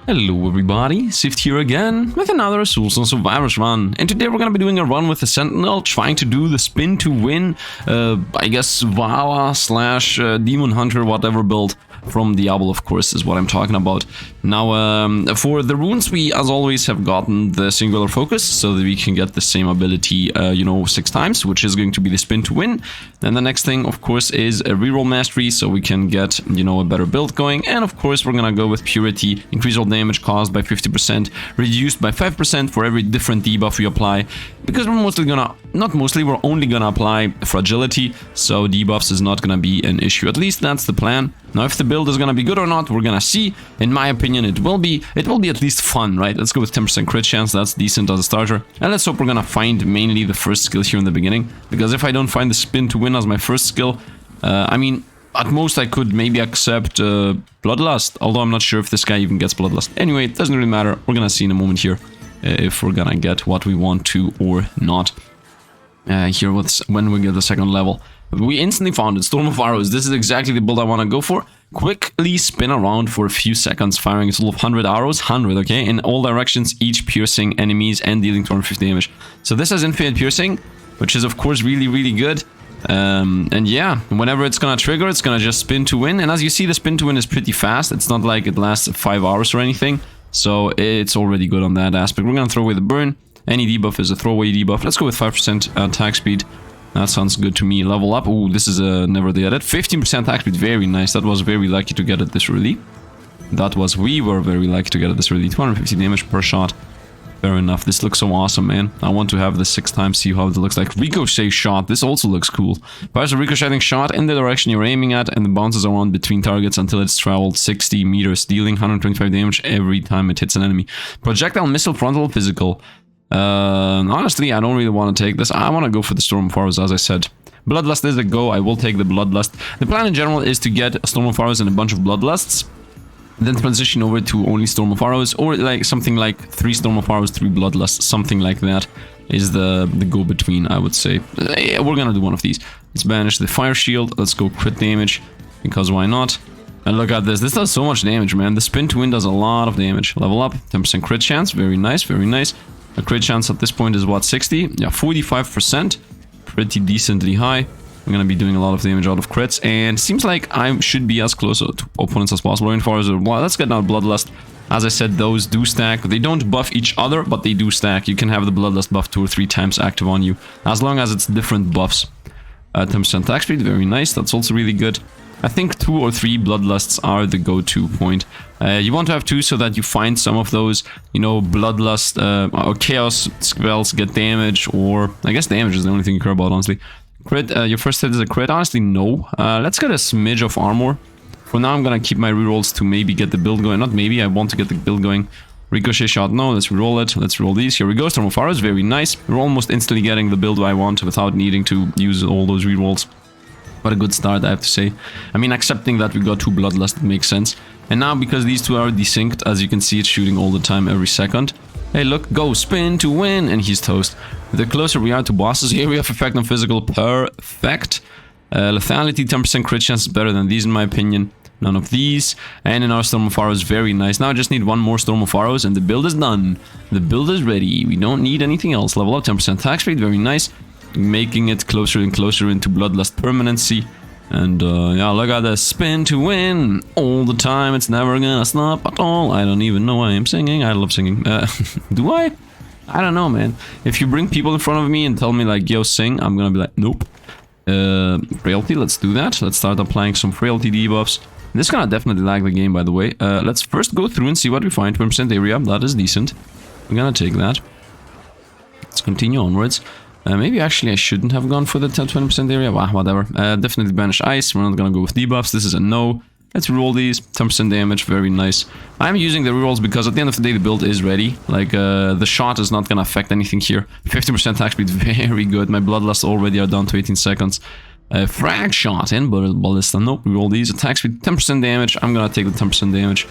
Hello everybody, Sifd here again with another Soulstone Survivors run, and today we're gonna be doing a run with the Sentinel, trying to do the spin to win, I guess Vala slash Demon Hunter, whatever build from Diablo, of course, is what I'm talking about. Now, for the runes, we as always have gotten the singular focus, so that we can get the same ability, 6 times, which is going to be the spin to win. Then the next thing, of course, is a reroll mastery, so we can get, a better build going. And of course, we're gonna go with purity, increase all damage caused by 50%, reduced by 5% for every different debuff we apply, because we're only gonna apply fragility, so debuffs is not gonna be an issue. At least that's the plan. Now, if the build is gonna be good or not, we're gonna see. In my opinion, it will be at least fun, right? Let's go with 10% crit chance, that's decent as a starter. And let's hope we're gonna find mainly the first skill here in the beginning, because if I don't find the spin to win as my first skill, at most I could maybe accept Bloodlust, although I'm not sure if this guy even gets Bloodlust. Anyway, it doesn't really matter, we're gonna see in a moment here if we're gonna get what we want to or not. Here when we get the second level. We instantly found it, Storm of Arrows. This is exactly the build I want to go for. Quickly spin around for a few seconds, firing a total of 100 arrows, 100, okay, in all directions, each piercing enemies and dealing 250 damage. So this has infinite piercing, which is of course really, really good. And yeah, whenever it's gonna trigger, it's gonna just spin to win. And as you see, the spin to win is pretty fast. It's not like it lasts 5 hours or anything. So it's already good on that aspect. We're gonna throw away the burn. Any debuff is a throwaway debuff. Let's go with 5% attack speed. That sounds good to me. Level up. Ooh, this is never the edit. 15% attack speed. Very nice. That was very lucky to get it this early. We were very lucky to get it this early. 250 damage per shot. Fair enough. This looks so awesome, man. I want to have this 6 times, see how it looks like. Ricochet shot. This also looks cool. Fires a ricocheting shot in the direction you're aiming at, and it bounces around between targets until it's traveled 60 meters, dealing 125 damage every time it hits an enemy. Projectile missile frontal physical. Honestly, I don't really want to take this. I want to go for the Storm of Arrows, as I said. Bloodlust is a go. I will take the Bloodlust. The plan in general is to get a Storm of Arrows and a bunch of Bloodlusts, then transition over to only Storm of Arrows, or like something like 3 Storm of Arrows, 3 Bloodlusts, something like that is the go-between, I would say. Yeah, we're gonna do one of these. Let's banish the Fire Shield. Let's go crit damage, because why not? And look at this. This does so much damage, man. The spin to win does a lot of damage. Level up. 10% crit chance. Very nice, very nice. A crit chance at this point is what, 60? Yeah, 45%. Pretty decently high. I'm gonna be doing a lot of damage out of crits, and seems like I should be as close to opponents as possible. Let's get now Bloodlust. As I said, those do stack. They don't buff each other, but they do stack. You can have the Bloodlust buff 2 or 3 times active on you, as long as it's different buffs. 10% attack speed, very nice. That's also really good. I think 2 or 3 Bloodlusts are the go-to point. You want to have 2 so that you find some of those, Bloodlust or Chaos spells get damage, or I guess damage is the only thing you care about, honestly. Crit, your first hit is a crit? Honestly, no. Let's get a smidge of armor. For now, I'm gonna keep my rerolls to maybe get the build going. Not maybe, I want to get the build going. Ricochet shot, no. Let's reroll it. Let's roll these. Here we go. Storm of Arrows, very nice. We're almost instantly getting the build I want without needing to use all those rerolls. What a good start, I have to say. I mean, accepting that we got 2 Bloodlust, it makes sense. And now, because these 2 are desynced, as you can see, it's shooting all the time, every second. Hey, look, go, spin to win, and he's toast. The closer we are to bosses, here we have effect on physical, perfect. Lethality, 10% crit chance is better than these, in my opinion. None of these. And in our Storm of Arrows, very nice. Now I just need 1 more Storm of Arrows, and the build is done. The build is ready. We don't need anything else. Level up, 10% attack speed, very nice. Making it closer and closer into Bloodlust permanency. And yeah, look at this, spin to win all the time. It's never gonna stop at all. I don't even know why I'm singing. I love singing. Do I? I don't know, man. If you bring people in front of me and tell me like, yo, sing, I'm gonna be like, nope. Frailty, let's do that. Let's start applying some frailty debuffs. This is gonna definitely lag the game, by the way. Let's first go through and see what we find. 20% area, that is decent. I'm gonna take that. Let's continue onwards. Maybe actually I shouldn't have gone for the 20% area. Well, whatever. Definitely banish ice. We're not gonna go with debuffs. This is a no. Let's roll these. 10% damage. Very nice. I'm using the rerolls because at the end of the day the build is ready. Like, the shot is not gonna affect anything here. 50% attack speed. Very good. My Bloodlust already are down to 18 seconds. Frag shot in Ballista. Nope. Reroll these. Attack speed. 10% damage. I'm gonna take the 10% damage.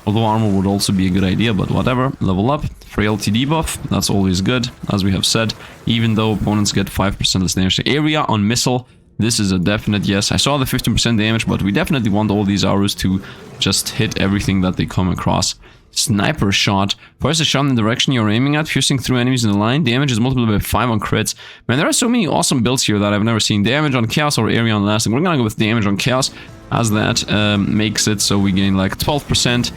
Although armor would also be a good idea, but whatever. Level up. Frailty debuff. That's always good, as we have said. Even though opponents get 5% less damage. The area on missile. This is a definite yes. I saw the 15% damage, but we definitely want all these arrows to just hit everything that they come across. Sniper shot. Fires a shot in the direction you're aiming at, piercing through enemies in the line. Damage is multiplied by 5 on crits. Man, there are so many awesome builds here that I've never seen. Damage on chaos or area on lasting. We're gonna go with damage on chaos, as that makes it so we gain like 12%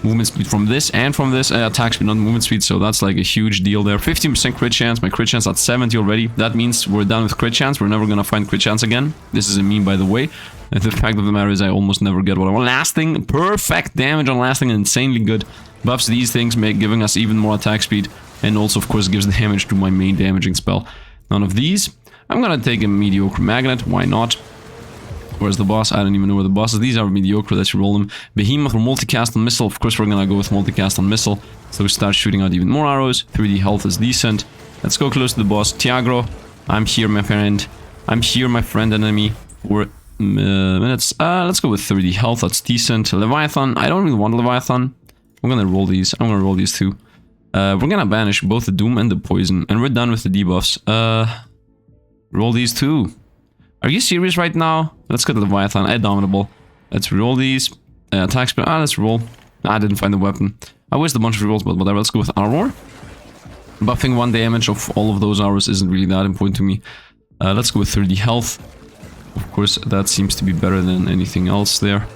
movement speed from this and from this. Attack speed, not movement speed, so that's like a huge deal there. 15% crit chance. My crit chance at 70 already. That means we're done with crit chance. We're never gonna find crit chance again. This is a meme, by the way. And the fact of the matter is I almost never get what I want. Lasting, perfect damage on lasting, insanely good. Buffs these things, giving us even more attack speed. And also, of course, gives damage to my main damaging spell. None of these. I'm gonna take a mediocre magnet. Why not? Where's the boss? I don't even know where the boss is. These are mediocre. Let's roll them. Behemoth or multicast on missile. Of course, we're gonna go with multicast on missile. So we start shooting out even more arrows. 3D health is decent. Let's go close to the boss. Tiagro, I'm here, my friend. I'm here, my friend enemy. For minutes. Let's go with 30 health. That's decent. Leviathan. I don't really want Leviathan. I'm gonna roll these. I'm gonna roll these too. We're gonna banish both the Doom and the Poison. And we're done with the debuffs. Roll these too. Are you serious right now? Let's get the Leviathan. Indomitable. Let's roll these. Attack speed. Let's roll. I didn't find the weapon. I wasted a bunch of rolls, but whatever. Let's go with armor. Buffing 1 damage of all of those arrows isn't really that important to me. Let's go with 30 health. Of course, that seems to be better than anything else there.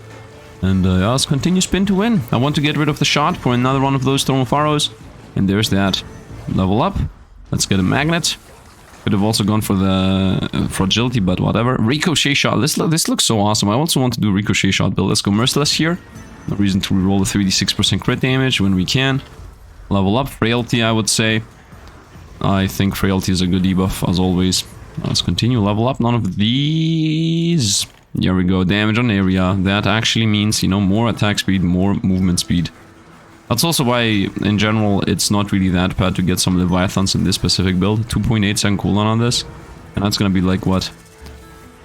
And yeah, let's continue spin to win. I want to get rid of the shot for another one of those Storm of Arrows. And there's that. Level up. Let's get a magnet. Could have also gone for the fragility, but whatever. Ricochet shot. This looks so awesome. I also want to do a ricochet shot build. Let's go merciless here. No reason to reroll the 36% crit damage when we can. Level up. Frailty, I would say. I think frailty is a good debuff, as always. Let's continue. Level up. None of these. There we go. Damage on area. That actually means, you know, more attack speed, more movement speed. That's also why, in general, it's not really that bad to get some Leviathans in this specific build. 2.8 second cooldown on this. And that's gonna be like, what?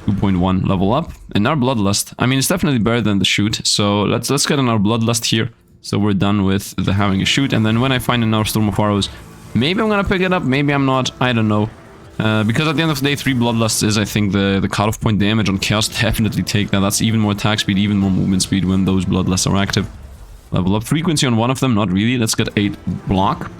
2.1 level up. And our Bloodlust. I mean, it's definitely better than the shoot. So let's get in our Bloodlust here. So we're done with the having a shoot. And then when I find another Storm of Arrows, maybe I'm gonna pick it up, maybe I'm not. I don't know. Because at the end of the day, 3 Bloodlusts is, I think, the cutoff point damage on Chaos. Definitely take that. That's even more attack speed, even more movement speed when those Bloodlusts are active. Level up frequency on one of them, not really. Let's get 8 block.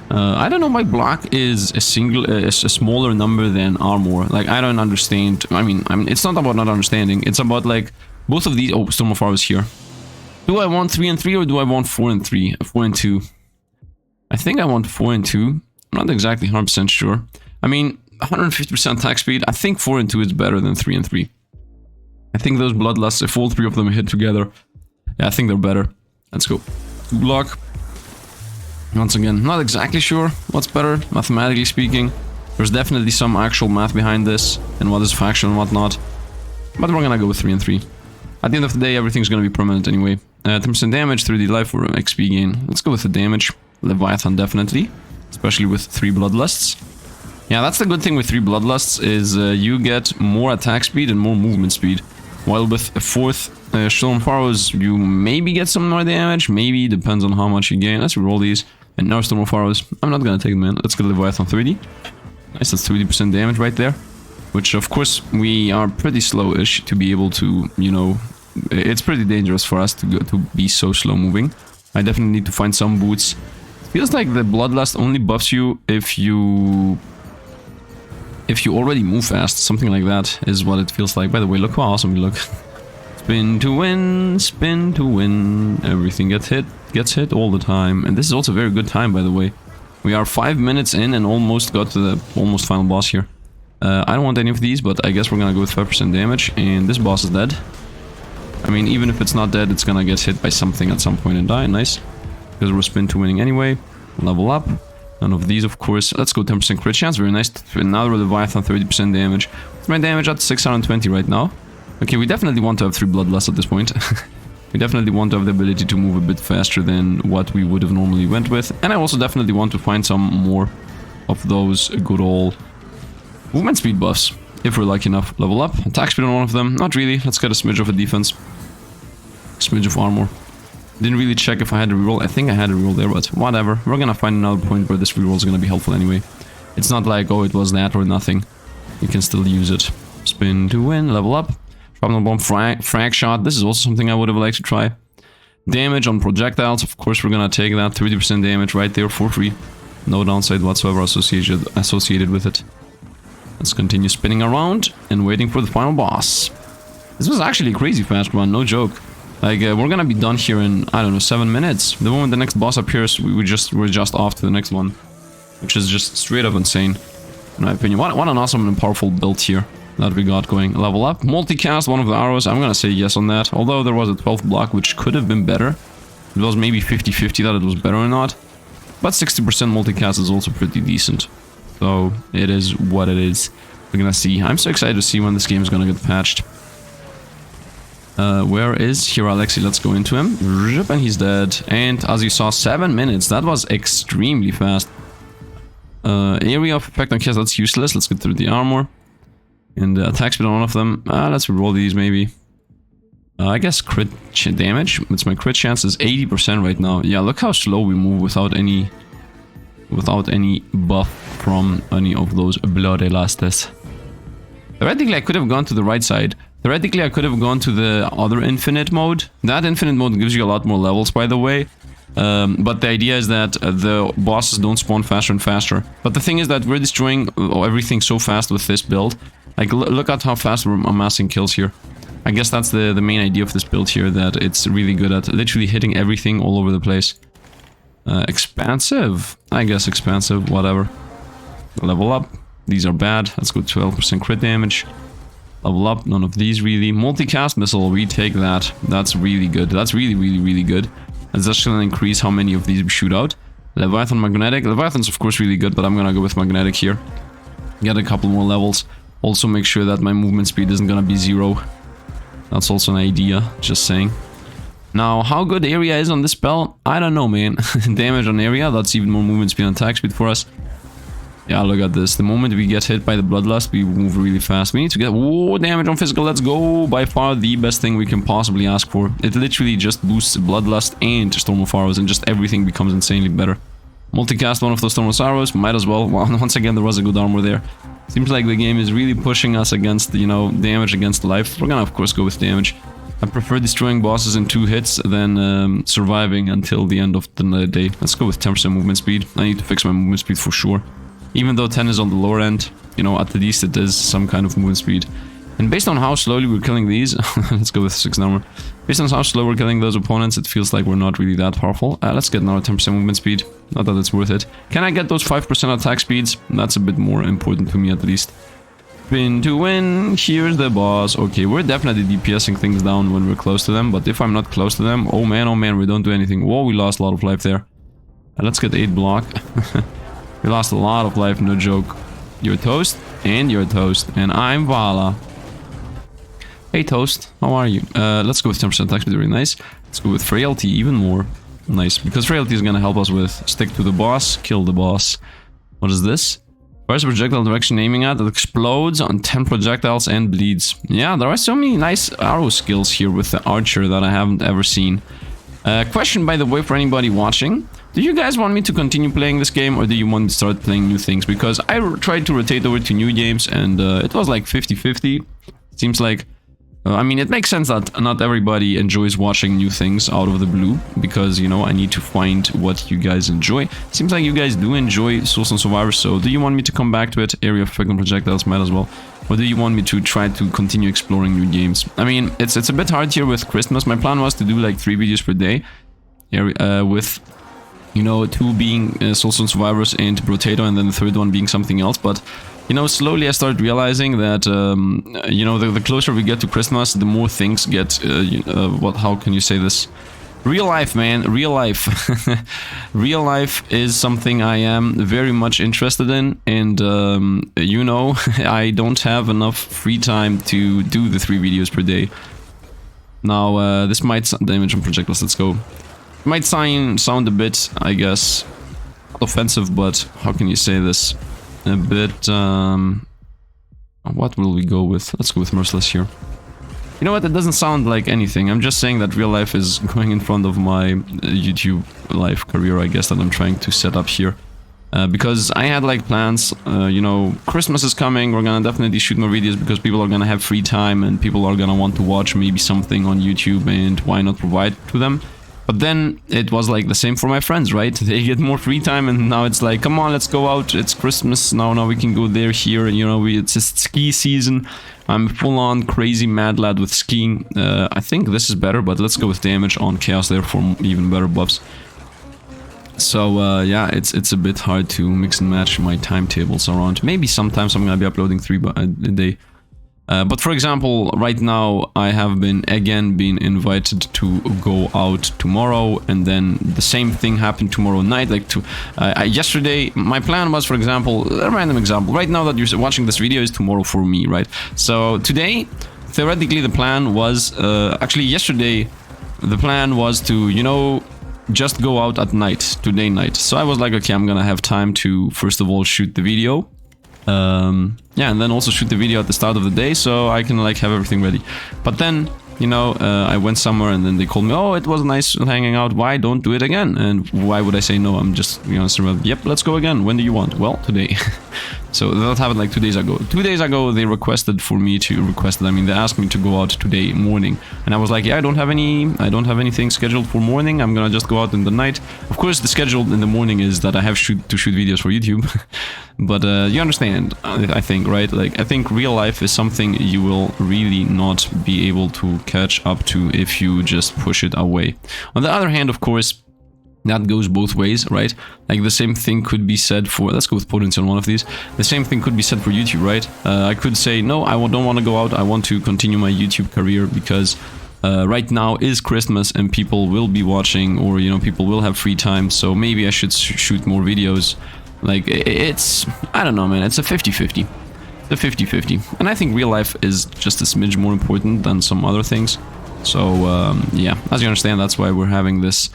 I don't know why block is a smaller number than armor. Like, I don't understand. I mean, it's not about not understanding. It's about, like, both of these... Oh, Storm of Arrows here. Do I want 3 and 3 or do I want 4 and 3? 4 and 2. I think I want 4 and 2. I'm not exactly 100% sure. I mean, 150% attack speed. I think 4 and 2 is better than 3 and 3. I think those Bloodlusts, if all 3 of them hit together... Yeah, I think they're better. Let's go. 2 block. Once again, not exactly sure what's better, mathematically speaking. There's definitely some actual math behind this, and what is faction and whatnot. But we're gonna go with 3 and 3. At the end of the day, everything's gonna be permanent anyway. 10% damage, 3D life for XP gain. Let's go with the damage. Leviathan, definitely. Especially with 3 Bloodlusts. Yeah, that's the good thing with 3 Bloodlusts, is you get more attack speed and more movement speed. While with a 4th Storm of Arrows, you maybe get some more damage, maybe, depends on how much you gain. Let's roll these. And now Storm of Arrows. I'm not gonna take them in. Let's get Leviathan 30. Nice, that's 30% damage right there. Which, of course, we are pretty slow-ish to be able to, you know... It's pretty dangerous for us to be so slow moving. I definitely need to find some boots. Feels like the Bloodlust only buffs you if you already move fast. Something like that is what it feels like. By the way, look how awesome we look. Spin to win, spin to win. Everything gets hit all the time. And this is also a very good time, by the way. We are 5 minutes in and almost got to the almost final boss here. I don't want any of these, but I guess we're gonna go with 5% damage. And this boss is dead. I mean, even if it's not dead, it's gonna get hit by something at some point and die. Nice. Because we're spin to winning anyway. Level up. None of these, of course. Let's go 10% crit chance. Very nice. Another Leviathan, 30% damage. What's my damage at? 620 right now. Okay, we definitely want to have 3 Bloodlusts at this point. We definitely want to have the ability to move a bit faster than what we would have normally went with. And I also definitely want to find some more of those good old movement speed buffs. If we're lucky enough. Level up. Attack speed on one of them. Not really. Let's get a smidge of a defense. Smidge of armor. Didn't really check if I had a reroll. I think I had a reroll there, but whatever. We're gonna find another point where this reroll is gonna be helpful anyway. It's not like, oh, it was that or nothing. You can still use it. Spin to win. Level up. Shrapnel bomb, frag shot. This is also something I would have liked to try. Damage on projectiles, of course we're gonna take that. 30% damage right there for free. No downside whatsoever associated with it. Let's continue spinning around and waiting for the final boss. This was actually a crazy fast run, no joke. Like, we're gonna be done here in, I don't know, 7 minutes. The moment the next boss appears, we're just off to the next one. Which is just straight up insane, in my opinion. What an awesome and powerful build here that we got going. Level up, multicast one of the arrows. I'm gonna say yes on that. Although there was a 12th block, which could have been better. It was maybe 50-50 that it was better or not. But 60% multicast is also pretty decent. So, it is what it is. We're gonna see. I'm so excited to see when this game is gonna get patched. Where is Xieroeh? Let's go into him. And he's dead. And as you saw, 7 minutes. That was extremely fast. Area of effect on chaos, that's useless. Let's get through the armor. And attack speed on one of them. Let's reroll these maybe. I guess crit damage. It's my crit chance is 80% right now. Yeah, look how slow we move without any buff from any of those bloody lastes. Theoretically, I could have gone to the right side. Theoretically, I could have gone to the other infinite mode. That infinite mode gives you a lot more levels, by the way. But the idea is that the bosses don't spawn faster and faster. But the thing is that we're destroying everything so fast with this build. Like, look at how fast we're amassing kills here. I guess that's the main idea of this build here, that it's really good at literally hitting everything all over the place. Expansive. I guess expansive, whatever. Level up. These are bad. Let's go 12% crit damage. Level up, none of these really. Multicast missile, we take that. That's really good. That's really good. That's just gonna increase how many of these we shoot out. Leviathan magnetic. Leviathan's of course really good, but I'm gonna go with magnetic here. Get a couple more levels. Also make sure that my movement speed isn't gonna be 0. That's also an idea, just saying. Now, how good area is on this spell? I don't know, man. Damage on area, that's even more movement speed and attack speed for us. Yeah, look at this. The moment we get hit by the bloodlust, we move really fast. We need to get damage on physical. Let's go. By far the best thing we can possibly ask for. It literally just boosts bloodlust and Storm of Arrows, and just everything becomes insanely better. Multicast one of those Storm of Arrows, might as well. Well, once again, there was a good armor there. Seems like the game is really pushing us against, you know, damage against life. We're gonna, of course, go with damage. I prefer destroying bosses in 2 hits than surviving until the end of the day. Let's go with 10% movement speed. I need to fix my movement speed for sure. Even though 10 is on the lower end, you know, at least it is some kind of movement speed. And based on how slowly we're killing these, let's go with 6 number. Based on how slow we're killing those opponents, it feels like we're not really that powerful. Let's get now 10% movement speed. Not that it's worth it. Can I get those 5% attack speeds? That's a bit more important to me at least. Spin to win. Here's the boss. Okay, we're definitely DPSing things down when we're close to them. But if I'm not close to them, oh man, we don't do anything. Whoa, we lost a lot of life there. Let's get 8 block. We lost a lot of life, no joke. You're toast, and you're toast, and I'm Vala. Hey Toast, how are you? Let's go with 10% attack speed, very nice. Let's go with frailty, even more. Nice, because frailty is gonna help us with stick to the boss, kill the boss. What is this? First projectile direction aiming at, it explodes on 10 projectiles and bleeds. Yeah, there are so many nice arrow skills here with the archer that I haven't ever seen. Question, by the way, for anybody watching. Do you guys want me to continue playing this game, or do you want me to start playing new things? Because I tried to rotate over to new games, and it was like 50-50. Seems like... I mean, it makes sense that not everybody enjoys watching new things out of the blue, because, you know, I need to find what you guys enjoy. Seems like you guys do enjoy Soulstone Survivors, so do you want me to come back to it? Area of effect on projectiles, might as well. Or do you want me to try to continue exploring new games? I mean, it's a bit hard here with Christmas. My plan was to do like 3 videos per day, with, you know, 2 being Soulstone Survivors and Brotato, and then the 3rd one being something else, but... You know, slowly I started realizing that, you know, the closer we get to Christmas, the more things get, how can you say this? Real life, man, real life. Real life is something I am very much interested in, and, you know, I don't have enough free time to do the 3 videos per day. Now, this might damage on projectiles, let's go. Might sound a bit, I guess, offensive, but how can you say this? A bit, what will we go with? Let's go with Merciless here. You know what, it doesn't sound like anything. I'm just saying that real life is going in front of my YouTube life career, I guess, that I'm trying to set up here. Because I had like plans, you know, Christmas is coming, we're gonna definitely shoot more videos because people are gonna have free time and people are gonna want to watch maybe something on YouTube, and why not provide to them? But then it was like the same for my friends, right? They get more free time, and now it's like, come on, let's go out. It's Christmas now we can go there, here, and you know, it's just ski season. I'm full-on crazy mad lad with skiing. I think this is better, but let's go with damage on chaos there for even better buffs. So yeah, it's a bit hard to mix and match my timetables around. Maybe sometimes I'm gonna be uploading 3 a day. But for example, right now I have been invited to go out tomorrow, and then the same thing happened tomorrow night. Like yesterday, my plan was, for example, a random example. Right now that you're watching this video is tomorrow for me, right? So today, theoretically, the plan was actually yesterday. The plan was to, you know, just go out at night, today night. So I was like, okay, I'm gonna have time to first of all shoot the video. Yeah, and then also shoot the video at the start of the day, so I can like have everything ready. But then, you know, I went somewhere, and then they called me, oh, it was nice hanging out, why don't do it again? And why would I say no? I'm just, you know, yep, let's go again. When do you want? Well, today. So that happened like 2 days ago. 2 days ago, they requested for me to I mean, they asked me to go out today morning, and I was like, yeah, I don't have anything scheduled for morning. I'm gonna just go out in the night. Of course, the schedule in the morning is that I have to shoot videos for YouTube. But you understand, I think, right? Like, I think real life is something you will really not be able to catch up to if you just push it away. On the other hand, of course, that goes both ways, right? Like, the same thing could be said for... Let's go with potency on one of these. The same thing could be said for YouTube, right? I could say, no, I don't want to go out. I want to continue my YouTube career because right now is Christmas and people will be watching, or, you know, people will have free time. So maybe I should shoot more videos. Like, it's... I don't know, man. It's a 50-50. The 50-50. And I think real life is just a smidge more important than some other things. So, yeah. As you understand, that's why we're having this...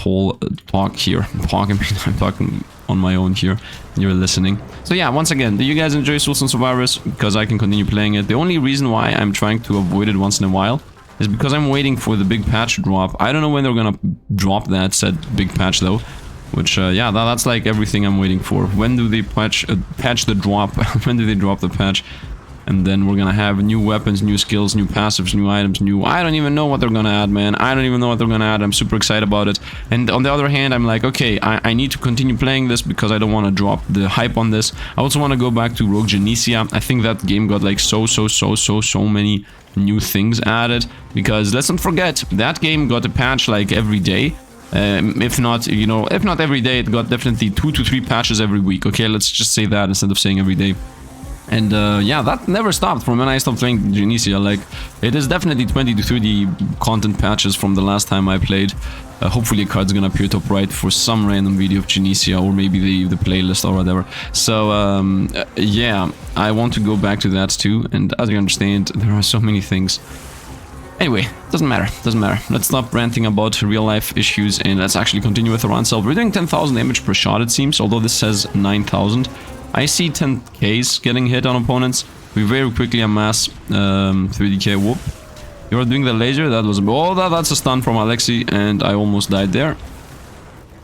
whole talk here. I'm talking on my own here. You're listening. So yeah, once again, do you guys enjoy Soulstone Survivors? Because I can continue playing it. The only reason why I'm trying to avoid it once in a while is because I'm waiting for the big patch drop. I don't know when they're gonna drop that said big patch though. Which, yeah, that's like everything I'm waiting for. When do they patch the drop? When do they drop the patch? And then we're gonna have new weapons, new skills, new passives, new items, new... I don't even know what they're gonna add, man. I don't even know what they're gonna add. I'm super excited about it. And on the other hand, I'm like, okay, I need to continue playing this because I don't want to drop the hype on this. I also want to go back to Rogue Genesia. I think that game got like so many new things added. Because let's not forget, that game got a patch like every day. If not, you know, if not every day, it got definitely 2 to 3 patches every week. Okay, let's just say that instead of saying every day. And yeah, that never stopped from when I stopped playing Genesia. Like, it is definitely 20 to 30 content patches from the last time I played. Hopefully a card's gonna appear top right for some random video of Genesia, or maybe the playlist or whatever. So yeah, I want to go back to that too. And as you understand, there are so many things. Anyway, doesn't matter. Let's stop ranting about real life issues and let's actually continue with our run self. We're doing 10,000 damage per shot, it seems, although this says 9,000. I see 10Ks getting hit on opponents. We very quickly amass 30k. Whoop. You're doing the laser? That was... Oh, that's a stun from Alexi, and I almost died there.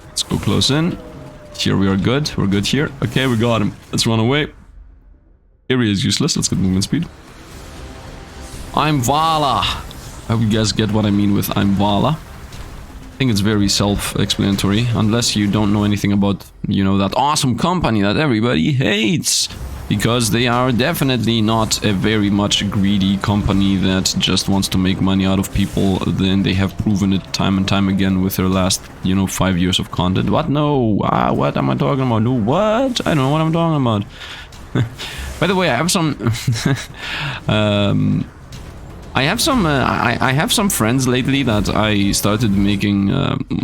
Let's go close in. Here we are good. We're good here. Okay, we got him. Let's run away. Area is useless. Let's get movement speed. I'm Vala. I hope you guys get what I mean with I'm Vala. I think it's very self-explanatory, unless you don't know anything about, you know, that awesome company that everybody hates. Because they are definitely not a very much greedy company that just wants to make money out of people. Then they have proven it time and time again with their last, you know, 5 years of content. What? No. What am I talking about? No, what? I don't know what I'm talking about. By the way, I have some... I have some friends lately that I started making,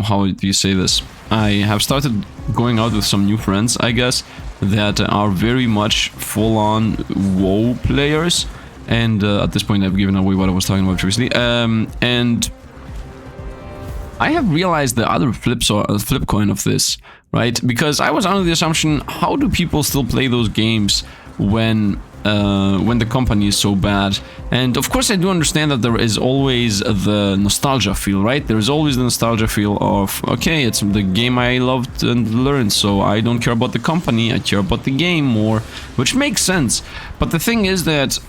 how do you say this? I have started going out with some new friends, I guess, that are very much full-on WoW players. And at this point I've given away what I was talking about previously. And I have realized the other flip coin of this, right? Because I was under the assumption, how do people still play those games when the company is so bad? And of course I do understand that there is always the nostalgia feel, right? There is always the nostalgia feel of, okay, it's the game I loved and learned, so I don't care about the company, I care about the game more, which makes sense. But the thing is that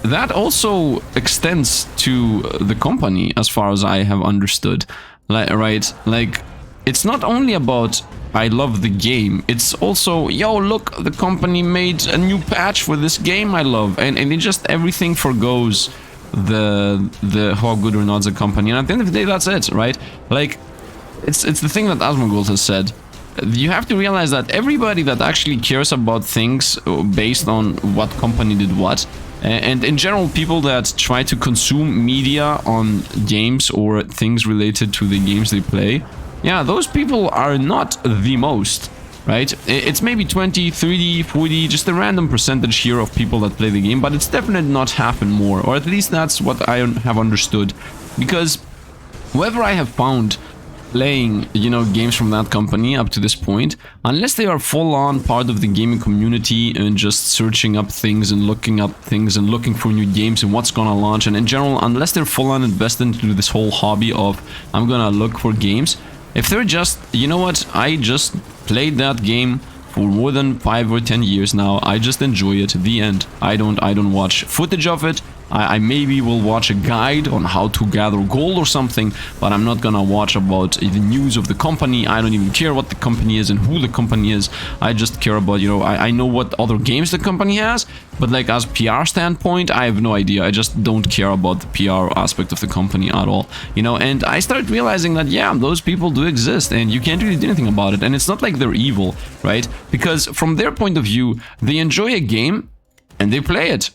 that also extends to the company, as far as I have understood. Right? Like, it's not only about I love the game, it's also, yo, look, the company made a new patch for this game I love, and it just, everything forgoes the how good or not the company, and at the end of the day, that's it, right? Like, it's the thing that Asmongold has said. You have to realize that everybody that actually cares about things based on what company did what, and in general, people that try to consume media on games or things related to the games they play, yeah, those people are not the most, right? It's maybe 20, 30, 40, just a random percentage here of people that play the game, but it's definitely not half and more, or at least that's what I have understood. Because whoever I have found playing, you know, games from that company up to this point, unless they are full-on part of the gaming community and just searching up things and looking up things and looking for new games and what's gonna launch, and in general, unless they're full-on invested into this whole hobby of I'm gonna look for games, if they're just, you know what, I just played that game for more than 5 or 10 years now, I just enjoy it, the end. I don't watch footage of it. I maybe will watch a guide on how to gather gold or something, but I'm not gonna watch about the news of the company. I don't even care what the company is and who the company is. I just care about, you know, I know what other games the company has, but like as PR standpoint, I have no idea. I just don't care about the PR aspect of the company at all, you know. And I started realizing that, yeah, those people do exist and you can't really do anything about it. And it's not like they're evil, right? Because from their point of view, they enjoy a game and they play it.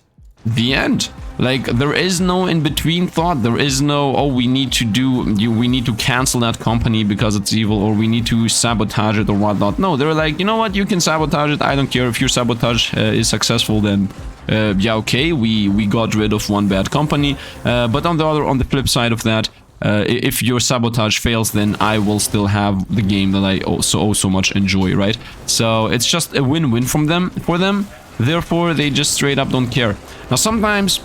The end. Like, there is no in-between thought. There is no, oh, we need to cancel that company because it's evil, or we need to sabotage it or whatnot. No, they're like, you know what, you can sabotage it. I don't care if your sabotage is successful, then yeah, okay, we got rid of one bad company. But on the flip side of that, if your sabotage fails, then I will still have the game that I so much enjoy, right? So it's just a win-win for them. Therefore, they just straight up don't care. Now, sometimes,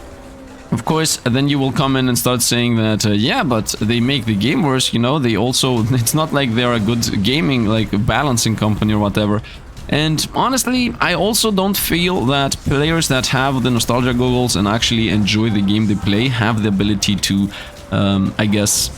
of course, then you will come in and start saying that, yeah, but they make the game worse, you know, they also, it's not like they're a good gaming, like, balancing company or whatever. And honestly, I also don't feel that players that have the nostalgia goggles and actually enjoy the game they play have the ability to, I guess,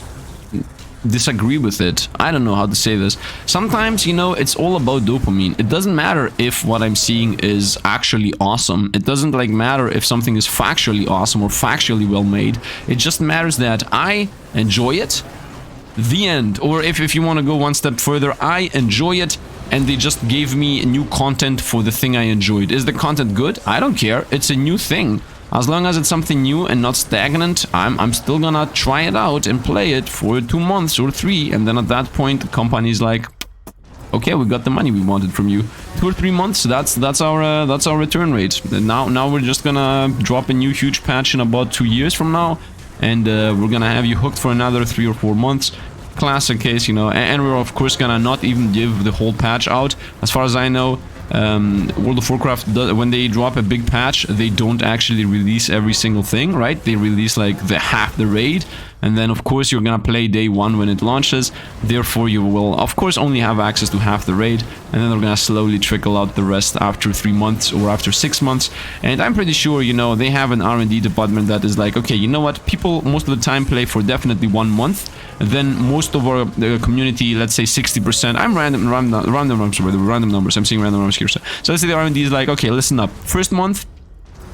disagree with it. I don't know how to say this. Sometimes, you know, it's all about dopamine. It doesn't matter if what I'm seeing is actually awesome. It doesn't like matter if something is factually awesome or factually well made. It just matters that I enjoy it. The end. Or if you want to go one step further, I enjoy it and they just gave me new content for the thing I enjoyed. Is the content good? I don't care. It's a new thing. As long as it's something new and not stagnant, I'm still gonna try it out and play it for 2 months or 3, and then at that point the company's like, okay, we got the money we wanted from you. 2 or 3 months, that's our return rate. And now we're just gonna drop a new huge patch in about 2 years from now, and we're gonna have you hooked for another 3 or 4 months. Classic case, you know, and we're of course gonna not even give the whole patch out. As far as I know, World of Warcraft, when they drop a big patch, they don't actually release every single thing, right? They release like half the raid, and then of course you're gonna play day 1 when it launches. Therefore you will of course only have access to half the raid, and then they're gonna slowly trickle out the rest after 3 months or after 6 months. And I'm pretty sure, you know, they have an R&D department that is like, okay, you know what, people most of the time play for definitely 1 month. Then most of our community, let's say 60%, I'm random numbers, I'm seeing random numbers here. So let's say the R&D is like, okay, listen up, first month,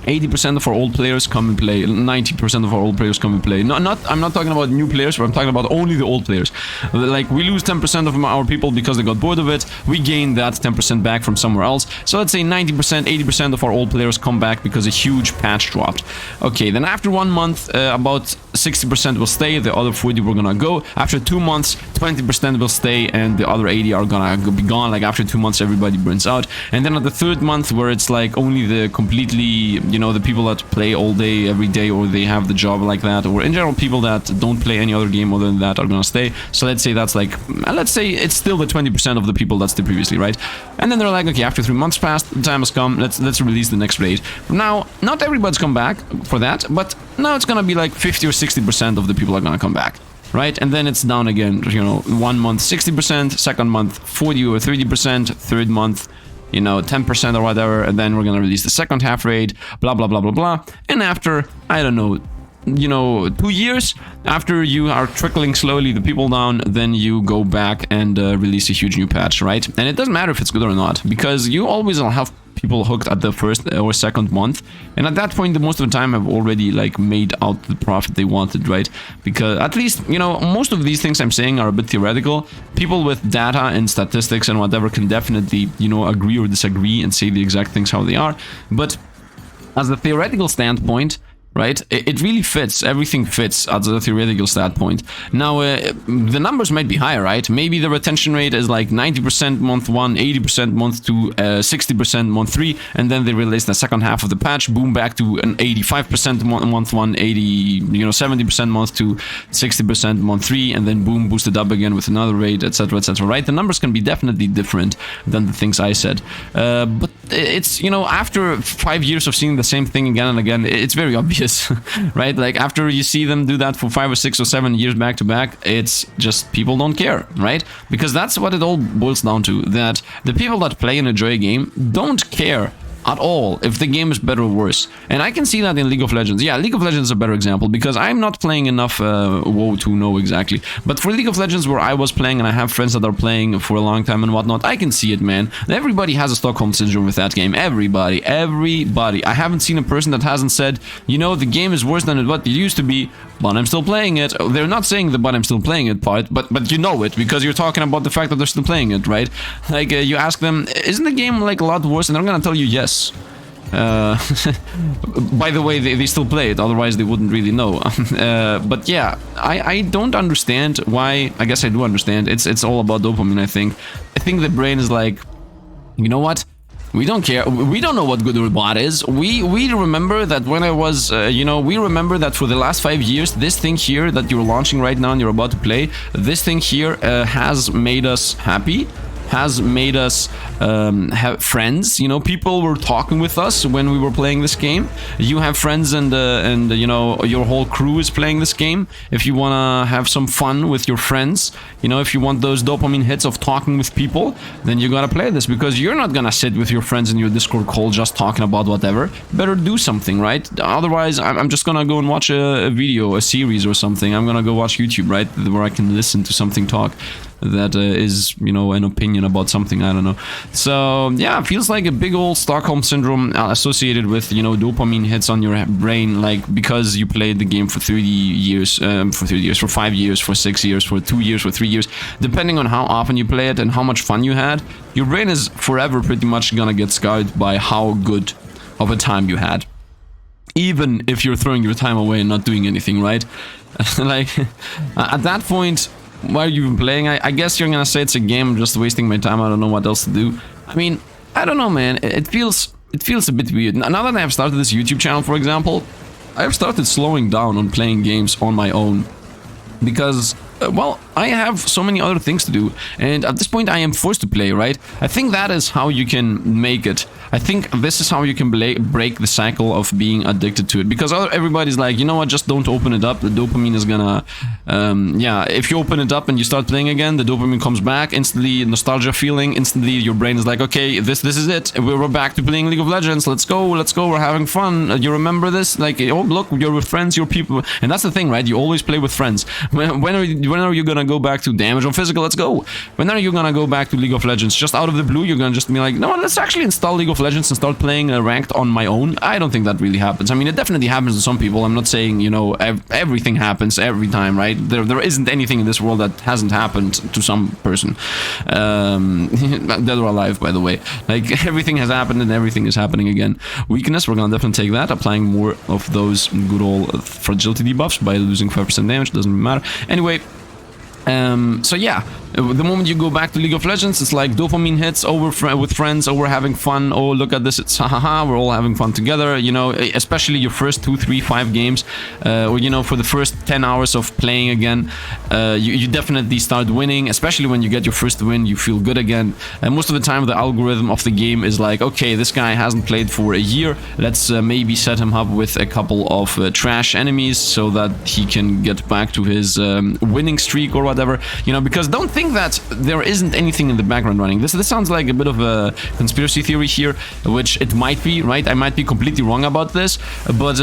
80% of our old players come and play. 90% of our old players come and play. I'm not talking about new players, but I'm talking about only the old players. Like, we lose 10% of our people because they got bored of it. We gain that 10% back from somewhere else. So let's say 90%, 80% of our old players come back because a huge patch dropped. Okay, then after 1 month, about 60% will stay. The other 40 we're gonna go. After 2 months, 20% will stay, and the other 80 are gonna be gone. Like, after 2 months, everybody burns out. And then at the 3rd month, where it's like only the completely, you know, the people that play all day, every day, or they have the job like that, or in general people that don't play any other game other than that are gonna stay. So let's say that's like, let's say it's still the 20% of the people that stayed previously, right? And then they're like, okay, after 3 months passed, the time has come, let's release the next raid. Now, not everybody's come back for that, but now it's gonna be like 50 or 60% of the people are gonna come back. Right? And then it's down again, you know, 1 month 60%, 2nd month 40 or 30%, 3rd month you know, 10% or whatever, and then we're gonna release the second half raid, blah blah blah blah blah. And after, I don't know, you know, 2 years after you are trickling slowly the people down, then you go back and release a huge new patch, right? And it doesn't matter if it's good or not, because you always will have people hooked at the first or second month, and at that point, the most of the time have already like made out the profit they wanted, right? Because at least, you know, most of these things I'm saying are a bit theoretical. People with data and statistics and whatever can definitely, you know, agree or disagree and say the exact things how they are, but as a theoretical standpoint, right, it really fits. Everything fits at the theoretical standpoint. Now, the numbers might be higher, right? Maybe the retention rate is like 90% month 1, 80% month 2, 60% month 3, and then they release the second half of the patch, boom, back to an 85% month 1, 80, you know, 70% month 2, 60% month 3, and then boom, boosted up again with another rate, etc., right? The numbers can be definitely different than the things I said. But it's, you know, after 5 years of seeing the same thing again and again, it's very obvious. Right? Like after you see them do that for 5 or 6 or 7 years back to back, it's just people don't care, right? Because that's what it all boils down to, that the people that play and enjoy a game don't care at all if the game is better or worse. And I can see that in League of Legends. Yeah, League of Legends is a better example because I'm not playing enough WoW to know exactly. But for League of Legends, where I was playing and I have friends that are playing for a long time and whatnot, I can see it, man. Everybody has a Stockholm syndrome with that game. Everybody. I haven't seen a person that hasn't said, you know, the game is worse than what it used to be, but I'm still playing it. They're not saying the but I'm still playing it part, but you know it because you're talking about the fact that they're still playing it, right? Like you ask them, isn't the game like a lot worse? And they're gonna tell you yes. By the way, they still play it, otherwise they wouldn't really know. But yeah, I don't understand why. I guess I do understand. It's all about dopamine, I think. I think the brain is like, you know what? We don't care. We don't know what good or bad is. We remember that when I was, you know, we remember that for the last 5 years, this thing here that you're launching right now and you're about to play, this thing here has made us happy, has made us have friends. You know, people were talking with us when we were playing this game. You have friends and you know, your whole crew is playing this game. If you want to have some fun with your friends, you know, if you want those dopamine hits of talking with people, then you gotta play this, because you're not gonna sit with your friends in your Discord call just talking about whatever. Better do something, right? Otherwise, I'm just gonna go and watch a video, a series or something. I'm gonna go watch YouTube, right, where I can listen to something talk that is, you know, an opinion about something, I don't know. So yeah, it feels like a big old Stockholm syndrome associated with, you know, dopamine hits on your brain, like because you played the game for 30 years, for 5 years, for 6 years, for 2 years, for 3 years, depending on how often you play it and how much fun you had. Your brain is forever pretty much gonna get scarred by how good of a time you had, even if you're throwing your time away and not doing anything, right? Like at that point, why are you even playing? I guess you're gonna say it's a game, I'm just wasting my time, I don't know what else to do. I mean, I don't know, man. It feels a bit weird. Now that I have started this YouTube channel, for example, I have started slowing down on playing games on my own. Because, well, I have so many other things to do, and at this point I am forced to play, right? I think that is how you can make it. I think this is how you can break the cycle of being addicted to it, because everybody's like, you know what, just don't open it up, the dopamine is gonna, yeah, if you open it up and you start playing again, the dopamine comes back, instantly nostalgia feeling, instantly your brain is like, okay, this is it, we're back to playing League of Legends, let's go, we're having fun, you remember this, like, oh look, you're with friends, you're people, and that's the thing, right, you always play with friends. When are you gonna go back to damage on physical? Let's go. When are you gonna go back to League of Legends? Just out of the blue, you're gonna just be like, no, let's actually install League of Legends and start playing ranked on my own? I don't think that really happens. I mean, it definitely happens to some people. I'm not saying, you know, everything happens every time, right? There isn't anything in this world that hasn't happened to some person. Dead or alive, by the way. Like, everything has happened and everything is happening again. Weakness, we're gonna definitely take that, applying more of those good old fragility debuffs by losing 5% damage, doesn't matter. Anyway, so yeah, the moment you go back to League of Legends, it's like dopamine hits over with friends, over having fun. Oh, look at this, it's haha, we're all having fun together, you know, especially your first 2, 3, 5 games, or, you know, for the first 10 hours of playing again, you definitely start winning, especially when you get your first win, you feel good again. And most of the time, the algorithm of the game is like, okay, this guy hasn't played for a year, let's maybe set him up with a couple of trash enemies so that he can get back to his winning streak or whatever, you know, because don't think think that there isn't anything in the background running. This sounds like a bit of a conspiracy theory here, which it might be, right? I might be completely wrong about this, but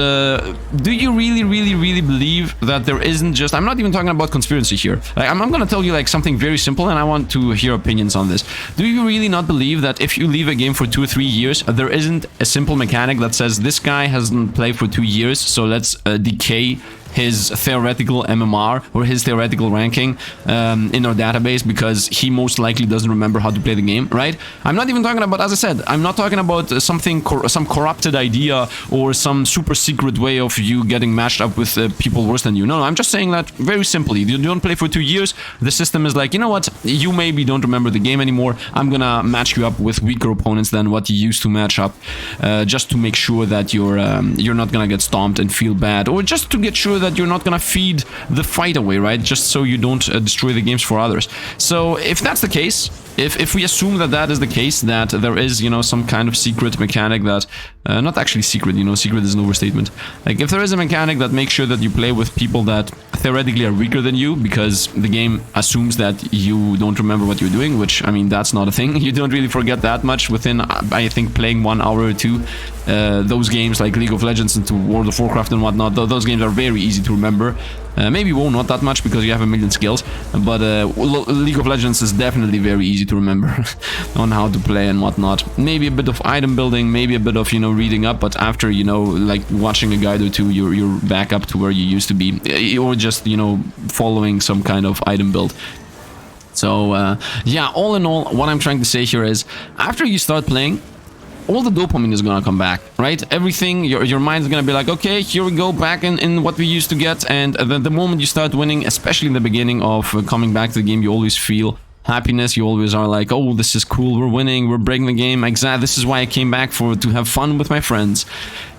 do you really believe that there isn't just... I'm not even talking about conspiracy here. Like, I'm gonna tell you like something very simple, and I want to hear opinions on this. Do you really not believe that if you leave a game for 2 or 3 years, there isn't a simple mechanic that says this guy hasn't played for 2 years, so let's decay his theoretical MMR or his theoretical ranking in our database because he most likely doesn't remember how to play the game, right? I'm not even talking about, as I said, I'm not talking about some corrupted idea or some super secret way of you getting matched up with people worse than you. No, I'm just saying that very simply. You don't play for 2 years, the system is like, you know what, you maybe don't remember the game anymore, I'm gonna match you up with weaker opponents than what you used to match up, just to make sure that you're not gonna get stomped and feel bad, or just to get sure that you're not gonna feed the fight away, right? Just so you don't destroy the games for others. So if that's the case, if we assume that that is the case, that there is, you know, some kind of secret mechanic that, not actually secret, you know, secret is an overstatement. Like, if there is a mechanic that makes sure that you play with people that theoretically are weaker than you, because the game assumes that you don't remember what you're doing, which, I mean, that's not a thing. You don't really forget that much within, I think, playing 1 hour or 2. Those games like League of Legends and World of Warcraft and whatnot, those games are very easy to remember. Maybe WoW not that much because you have a million skills, but League of Legends is definitely very easy to remember on how to play and whatnot. Maybe a bit of item building, maybe a bit of, you know, reading up, but after, you know, like watching a guide or two, you're back up to where you used to be, or just, you know, following some kind of item build. So yeah, all in all, what I'm trying to say here is, after you start playing, all the dopamine is gonna come back, right? Everything, your mind's gonna be like, okay, here we go, back in what we used to get. And the moment you start winning, especially in the beginning of coming back to the game, you always feel happiness. You always are like, oh, this is cool, we're winning, we're breaking the game. Exactly, this is why I came back, to have fun with my friends.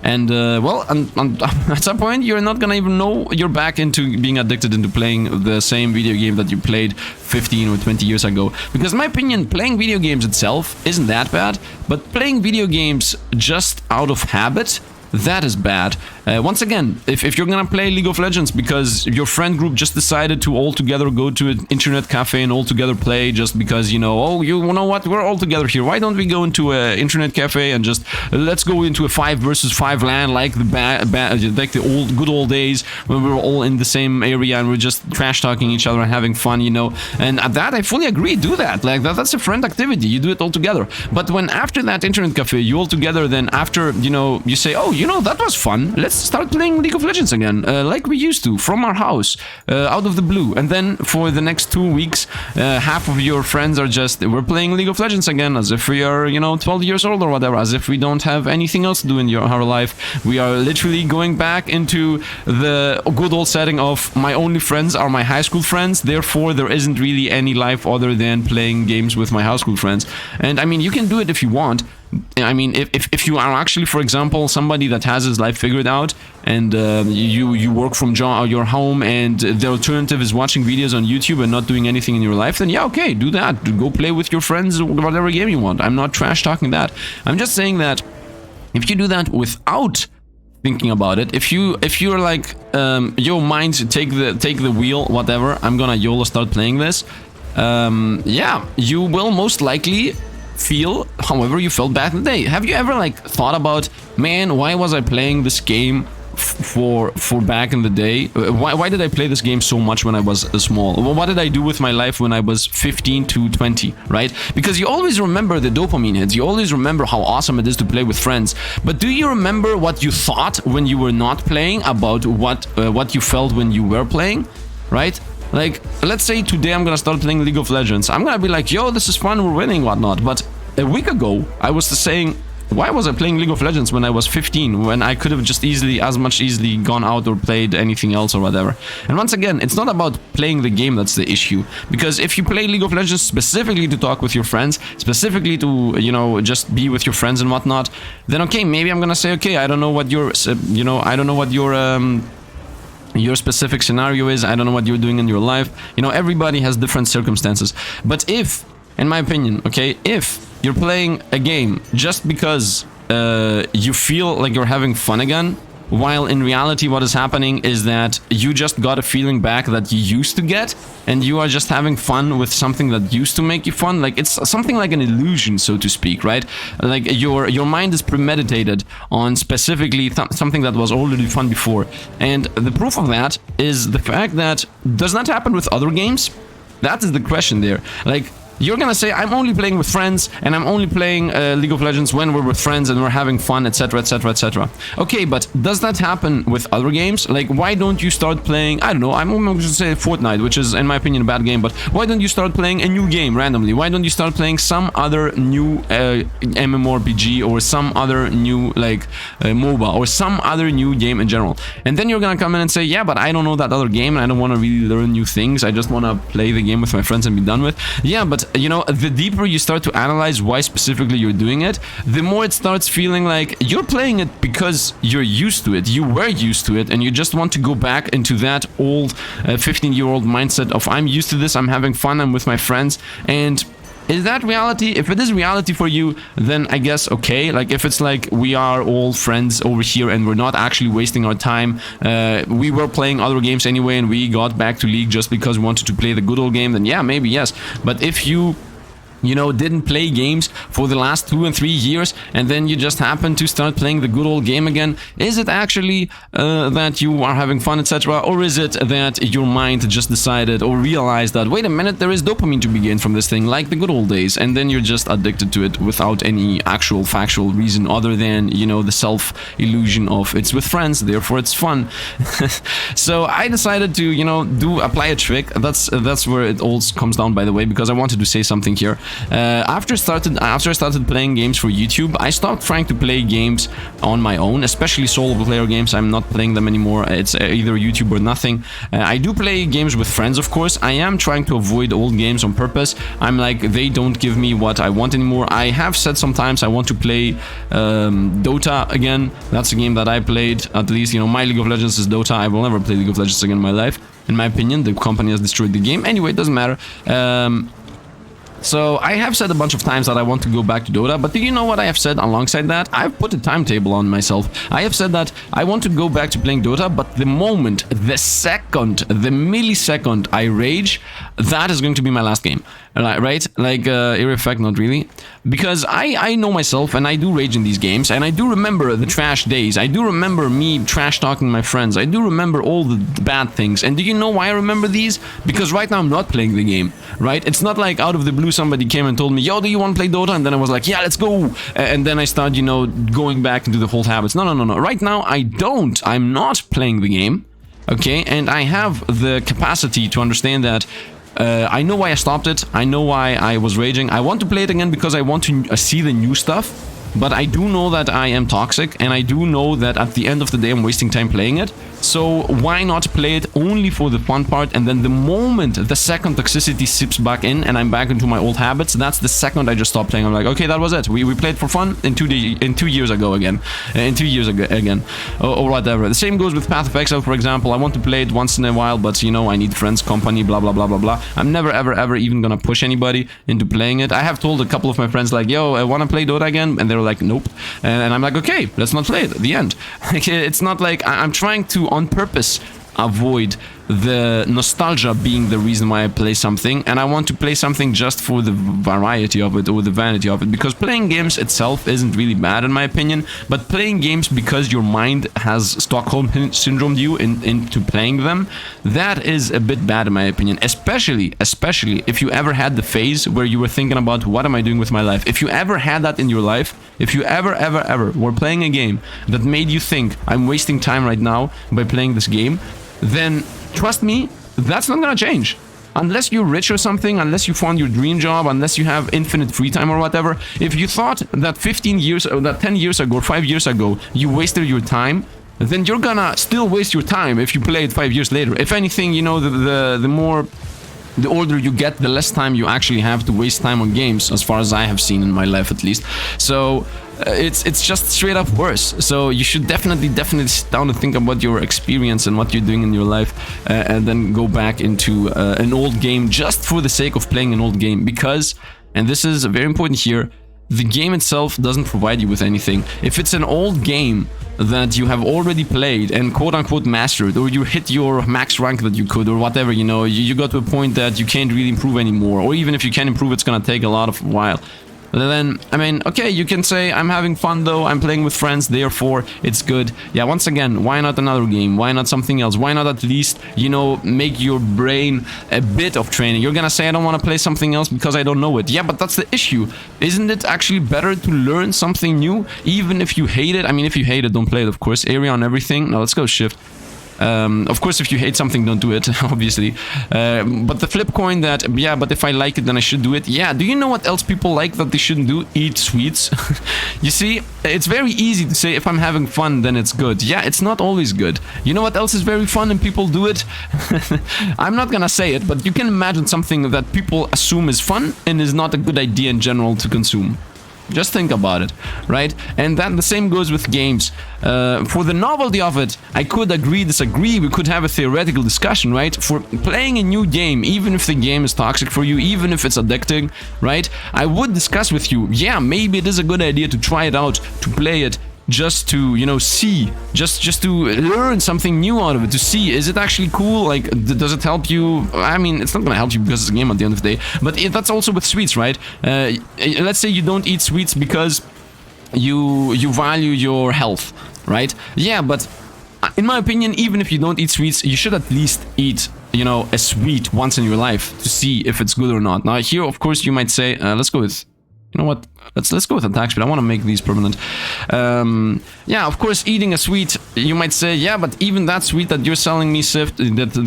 And well, at some point you're not gonna even know you're back into being addicted into playing the same video game that you played 15 or 20 years ago. Because in my opinion, playing video games itself isn't that bad, but playing video games just out of habit, that is bad. Once again, if you're gonna play League of Legends because your friend group just decided to all together go to an internet cafe and all together play just because, you know, oh, you know what, we're all together here, why don't we go into an internet cafe and just let's go into a 5 versus 5 LAN like the old good old days when we were all in the same area and we're just trash talking each other and having fun, you know. And at that, I fully agree, do that. Like that's a friend activity, you do it all together. But when after that internet cafe you all together, then after, you know, you say, oh, you know, that was fun, let's start playing League of Legends again, like we used to, from our house, out of the blue. And then for the next 2 weeks, half of your friends are just, we're playing League of Legends again, as if we are, you know, 12 years old or whatever, as if we don't have anything else to do in our life. We are literally going back into the good old setting of my only friends are my high school friends, therefore there isn't really any life other than playing games with my high school friends. And I mean, you can do it if you want. I mean, if you are actually, for example, somebody that has his life figured out and you work from your home and the alternative is watching videos on YouTube and not doing anything in your life, then yeah, okay, do that. Go play with your friends whatever game you want. I'm not trash talking that. I'm just saying that if you do that without thinking about it, if you're like, yo, mind, take the wheel, whatever, I'm gonna YOLO start playing this, yeah, you will most likely feel however you felt back in the day. Have you ever like thought about, man, why was I playing this game for back in the day? Why did I play this game so much when I was small? What did I do with my life when I was 15 to 20, right? Because you always remember the dopamine hits, you always remember how awesome it is to play with friends, but do you remember what you thought when you were not playing about what you felt when you were playing, right? Like, let's say today I'm gonna start playing League of Legends. I'm gonna be like, yo, this is fun, we're winning, whatnot. But a week ago, I was saying, why was I playing League of Legends when I was 15, when I could have just easily gone out or played anything else or whatever? And once again, it's not about playing the game that's the issue. Because if you play League of Legends specifically to talk with your friends, specifically to, you know, just be with your friends and whatnot, then okay, maybe I'm gonna say, okay, I don't know what your, you know, I don't know what your specific scenario is, I don't know what you're doing in your life, you know, everybody has different circumstances. But if, in my opinion, okay, if you're playing a game just because you feel like you're having fun again, while in reality what is happening is that you just got a feeling back that you used to get, and you are just having fun with something that used to make you fun. Like, it's something like an illusion, so to speak, right? Like, your mind is premeditated on specifically something that was already fun before. And the proof of that is the fact that, does that happen with other games? That is the question there. Like, you're gonna say, I'm only playing with friends, and I'm only playing League of Legends when we're with friends and we're having fun, etc, etc, etc. Okay, but does that happen with other games? Like, why don't you start playing, I don't know, I'm going to say Fortnite, which is, in my opinion, a bad game, but why don't you start playing a new game randomly? Why don't you start playing some other new MMORPG, or some other new, like, MOBA, or some other new game in general? And then you're gonna come in and say, yeah, but I don't know that other game, and I don't want to really learn new things, I just want to play the game with my friends and be done with. Yeah, but you know, the deeper you start to analyze why specifically you're doing it, the more it starts feeling like you're playing it because you're used to it, you were used to it, and you just want to go back into that old 15-year-old mindset of, I'm used to this, I'm having fun, I'm with my friends. And is that reality? If it is reality for you, then I guess okay. Like, if it's like we are all friends over here and we're not actually wasting our time, we were playing other games anyway and we got back to League just because we wanted to play the good old game, then yeah, maybe yes. But if you know, didn't play games for the last 2 and 3 years, and then you just happen to start playing the good old game again, is it actually that you are having fun, etc., or is it that your mind just decided or realized that, wait a minute, there is dopamine to be gained from this thing, like the good old days, and then you're just addicted to it without any actual factual reason other than, you know, the self-illusion of it's with friends, therefore it's fun. So I decided to, you know, apply a trick. That's where it all comes down, by the way, because I wanted to say something here. After I started playing games for YouTube, I stopped trying to play games on my own, especially solo player games. I'm not playing them anymore. It's either YouTube or nothing. I do play games with friends, of course. I am trying to avoid old games on purpose. I'm like, they don't give me what I want anymore. I have said sometimes I want to play Dota again. That's a game that I played, at least, you know, my League of Legends is Dota. I will never play League of Legends again in my life. In my opinion, the company has destroyed the game. Anyway, it doesn't matter. So I have said a bunch of times that I want to go back to Dota, but do you know what I have said alongside that? I've put a timetable on myself. I have said that I want to go back to playing Dota, but the moment, the second, the millisecond I rage, that is going to be my last game. Right? Like, Eerie Effect, not really. Because I know myself, and I do rage in these games, and I do remember the trash days. I do remember me trash-talking my friends. I do remember all the bad things. And do you know why I remember these? Because right now I'm not playing the game, right? It's not like out of the blue somebody came and told me, yo, do you want to play Dota? And then I was like, yeah, let's go. And then I started, you know, going back into the whole habits. No. Right now, I'm not playing the game, okay? And I have the capacity to understand that I know why I stopped it. I know why I was raging. I want to play it again because I want to see the new stuff. But I do know that I am toxic, and I do know that at the end of the day I'm wasting time playing it. So why not play it only for the fun part, and then the moment the second toxicity sips back in and I'm back into my old habits, that's the second I just stop playing. I'm like, okay, that was it. We played for fun in 2 years ago again. Or whatever. The same goes with Path of Exile, for example. I want to play it once in a while, but you know, I need friends, company, blah blah blah blah blah. I'm never ever even gonna push anybody into playing it. I have told a couple of my friends like, yo, I wanna play Dota again, and they're like, nope. And I'm like, okay, let's not play it. The end. It's not like I'm trying to on purpose avoid the nostalgia being the reason why I play something, and I want to play something just for the variety of it or the vanity of it, because playing games itself isn't really bad in my opinion, but playing games because your mind has Stockholm syndrome you into playing them, that is a bit bad in my opinion, especially if you ever had the phase where you were thinking about what am I doing with my life. If you ever had that in your life, if you ever were playing a game that made you think I'm wasting time right now by playing this game, then trust me, that's not gonna change. Unless you're rich or something, unless you found your dream job, unless you have infinite free time or whatever. If you thought that 15 years or that 10 years ago or 5 years ago you wasted your time, then you're gonna still waste your time if you play it 5 years later. If anything, you know, the older you get, the less time you actually have to waste time on games, as far as I have seen in my life at least. So it's just straight up worse. So you should definitely sit down and think about your experience and what you're doing in your life, and then go back into an old game just for the sake of playing an old game. Because, and this is very important here, the game itself doesn't provide you with anything. If it's an old game that you have already played and quote-unquote mastered, or you hit your max rank that you could, or whatever, you know, you got to a point that you can't really improve anymore, or even if you can improve, it's gonna take a lot of while. But then, I mean, okay, you can say, I'm having fun though, I'm playing with friends, therefore it's good. Yeah, once again, why not another game? Why not something else? Why not at least, you know, make your brain a bit of training? You're gonna say, I don't want to play something else because I don't know it. Yeah, but that's the issue. Isn't it actually better to learn something new, even if you hate it? I mean, if you hate it, don't play it, of course. Area on everything. Now, let's go shift. Of course, if you hate something, don't do it, obviously. But the flip coin that, yeah, but if I like it, then I should do it. Yeah, do you know what else people like that they shouldn't do? Eat sweets. You see, it's very easy to say if I'm having fun, then it's good. Yeah, it's not always good. You know what else is very fun and people do it? I'm not gonna say it, but you can imagine something that people assume is fun and is not a good idea in general to consume. Just think about it, right? And then the same goes with games. For the novelty of it, I could agree, disagree, we could have a theoretical discussion, right? For playing a new game, even if the game is toxic for you, even if it's addicting, right? I would discuss with you, yeah, maybe it is a good idea to try it out, to play it, just to, you know, see, just to learn something new out of it, to see, is it actually cool? Like, does it help you? I mean, it's not gonna help you because it's a game at the end of the day, but that's also with sweets, right? Let's say you don't eat sweets because you value your health, right? Yeah, but in my opinion, even if you don't eat sweets, you should at least eat, you know, a sweet once in your life to see if it's good or not. Now here, of course, you might say, let's go with, you know what, let's go with attack speed. I want to make these permanent. Yeah, of course, eating a sweet, you might say, yeah, but even that sweet that you're selling me, Sifd,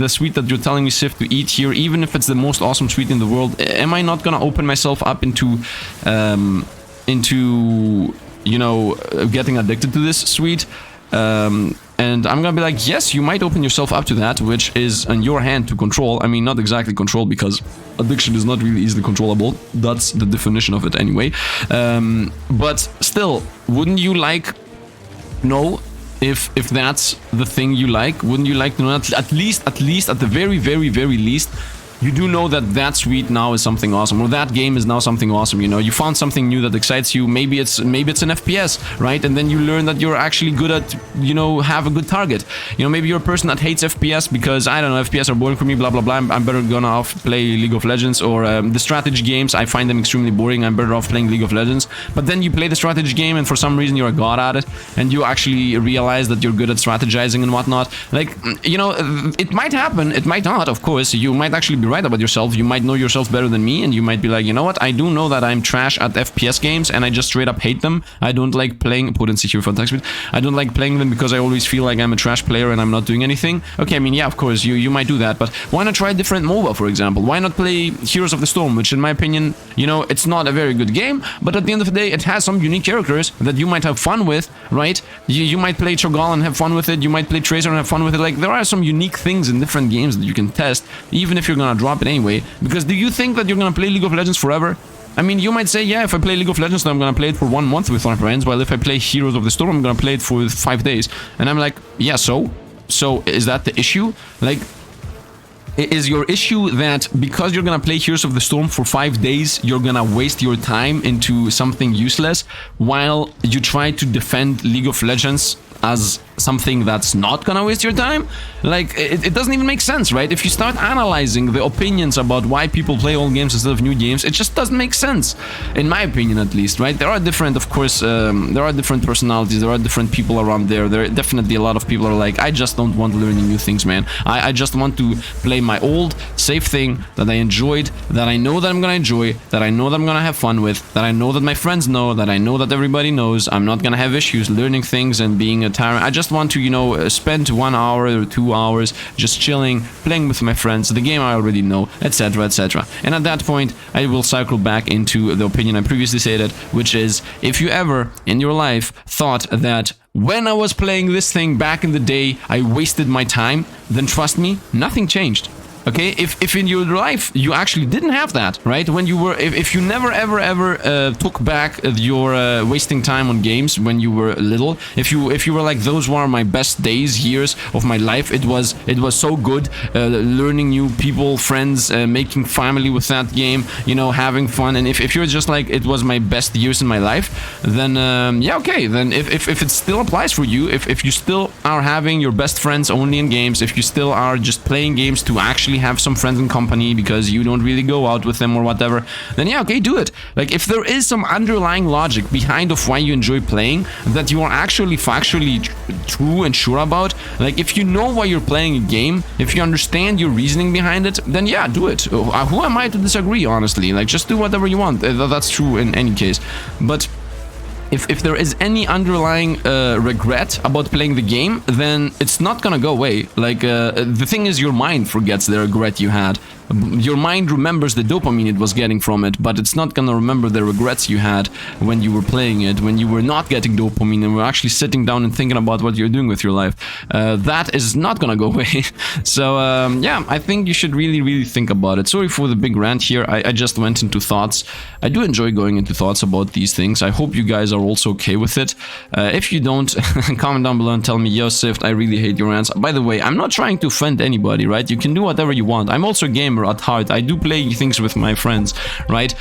the sweet that you're telling me, Sifd, to eat here, even if it's the most awesome sweet in the world, am I not gonna open myself up into you know, getting addicted to this sweet? And I'm gonna be like, yes, you might open yourself up to that, which is in your hand to control. I mean, not exactly control, because addiction is not really easily controllable. That's the definition of it anyway. But still, wouldn't you like know if that's the thing you like? Wouldn't you like to know at least at the very least, you do know that that sweet now is something awesome, or that game is now something awesome, you know? You found something new that excites you. Maybe it's an FPS, right? And then you learn that you're actually good at, you know, have a good target. You know, maybe you're a person that hates FPS because, I don't know, FPS are boring for me, blah, blah, blah. I'm better gonna off play League of Legends, or the strategy games, I find them extremely boring. I'm better off playing League of Legends. But then you play the strategy game and for some reason you're a god at it, and you actually realize that you're good at strategizing and whatnot. Like, you know, it might happen, it might not, of course. You might actually be right about yourself. You might know yourself better than me, and you might be like, you know what, I do know that I'm trash at FPS games and I just straight up hate them. I don't like playing, put in secure for attack speed. I don't like playing them because I always feel like I'm a trash player and I'm not doing anything. Okay, I mean, yeah, of course, you might do that, but why not try a different MOBA, for example? Why not play Heroes of the Storm, which in my opinion, you know, it's not a very good game, but at the end of the day, it has some unique characters that you might have fun with, right? You might play Cho'Gall and have fun with it. You might play Tracer and have fun with it. Like, there are some unique things in different games that you can test, even if you're gonna drop it anyway. Because do you think that you're gonna play League of Legends forever? I mean, you might say, yeah, if I play League of Legends, then I'm gonna play it for 1 month with my friends, while if I play Heroes of the Storm, I'm gonna play it for 5 days. And I'm like, yeah, so is that the issue? Like, is your issue that because you're gonna play Heroes of the Storm for 5 days, you're gonna waste your time into something useless, while you try to defend League of Legends as something that's not gonna waste your time? Like, it doesn't even make sense, right? If you start analyzing the opinions about why people play old games instead of new games, it just doesn't make sense, in my opinion at least, right? There are different, of course, there are different personalities, there are different people around there. There are definitely a lot of people are like, I just don't want learning new things, man. I just want to play my old, safe thing that I enjoyed, that I know that I'm gonna enjoy, that I know that I'm gonna have fun with, that I know that my friends know, that I know that everybody knows. I'm not gonna have issues learning things and being a tyrant. I just want to, you know, spend 1 hour or 2 hours just chilling, playing with my friends, the game I already know, etc, etc. And at that point, I will cycle back into the opinion I previously stated, which is, if you ever in your life thought that when I was playing this thing back in the day, I wasted my time, then trust me, nothing changed. Okay, if in your life you actually didn't have that, right? When you were, if you never ever took back your wasting time on games when you were little, if you were like, those were my best days, years of my life, it was so good, learning new people, friends, making family with that game, you know, having fun. And if you're just like, it was my best years in my life, then yeah, okay, then if it still applies for you, if you still are having your best friends only in games, if you still are just playing games to actually have some friends in company because you don't really go out with them or whatever, then yeah, okay, do it. Like, if there is some underlying logic behind of why you enjoy playing that you are actually factually true and sure about, like if you know why you're playing a game, if you understand your reasoning behind it, then yeah, do it. Who am I to disagree, honestly? Like, just do whatever you want. That's true in any case. But if there is any underlying regret about playing the game, then it's not gonna go away. Like, the thing is, your mind forgets the regret you had. Your mind remembers the dopamine it was getting from it, but it's not gonna remember the regrets you had when you were playing it, when you were not getting dopamine and were actually sitting down and thinking about what you're doing with your life. That is not gonna go away. So yeah, I think you should really think about it. Sorry for the big rant here. I just went into thoughts. I do enjoy going into thoughts about these things. I hope you guys are also okay with it. If you don't, comment down below and tell me, yo, Sifd, I really hate your rants. By the way, I'm not trying to offend anybody, right? You can do whatever you want. I'm also a gamer at heart. I do play things with my friends, right?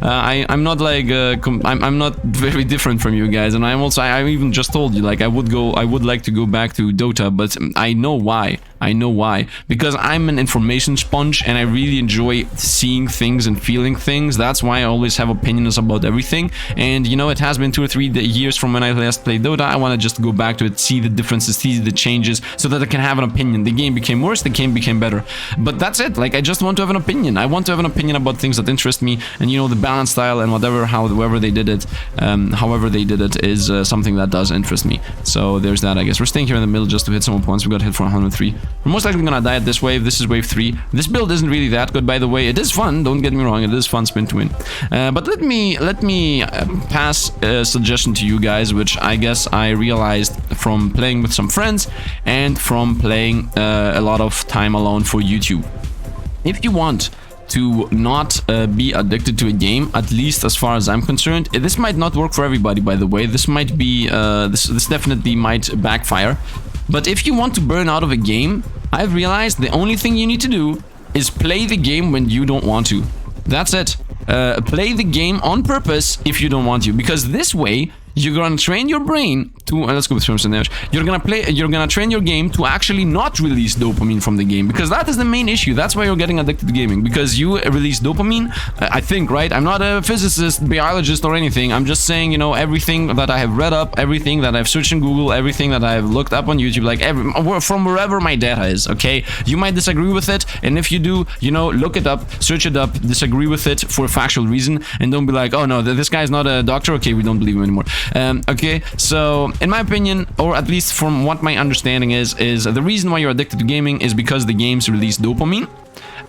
I'm not like I'm not very different from you guys, and I even just told you, like, I would like to go back to Dota, but I know why. Because I'm an information sponge and I really enjoy seeing things and feeling things. That's why I always have opinions about everything. And you know, it has been 2 or 3 years from when I last played Dota. I want to just go back to it, see the differences, see the changes, so that I can have an opinion. The game became worse, the game became better. But that's it. Like, I just want to have an opinion. I want to have an opinion about things that interest me. And you know, the balance style and however they did it is something that does interest me. So there's that, I guess. We're staying here in the middle just to hit some opponents. We got hit for 103. We're most likely gonna die at this wave. This is wave 3. This build isn't really that good, by the way. It is fun, don't get me wrong. It is fun spin to win. But let me pass a suggestion to you guys, which I guess I realized from playing with some friends and from playing a lot of time alone for YouTube. If you want to not be addicted to a game, at least as far as I'm concerned, this might not work for everybody, by the way. This might be this definitely might backfire. But if you want to burn out of a game, I've realized the only thing you need to do is play the game when you don't want to. That's it. Play the game on purpose if you don't want to, because this way you're gonna train your brain to let's go with terms and you're gonna train your game to actually not release dopamine from the game, because that is the main issue. That's why you're getting addicted to gaming, because you release dopamine. I think, right? I'm not a physicist, biologist, or anything. I'm just saying, you know, everything that I have read up, everything that I've searched in Google, everything that I've looked up on YouTube, like from wherever my data is. Okay, you might disagree with it, and if you do, you know, look it up, search it up, disagree with it for a factual reason, and don't be like, oh no, this guy's not a doctor. Okay, we don't believe him anymore. Okay, so in my opinion, or at least from what my understanding is the reason why you're addicted to gaming is because the games release dopamine.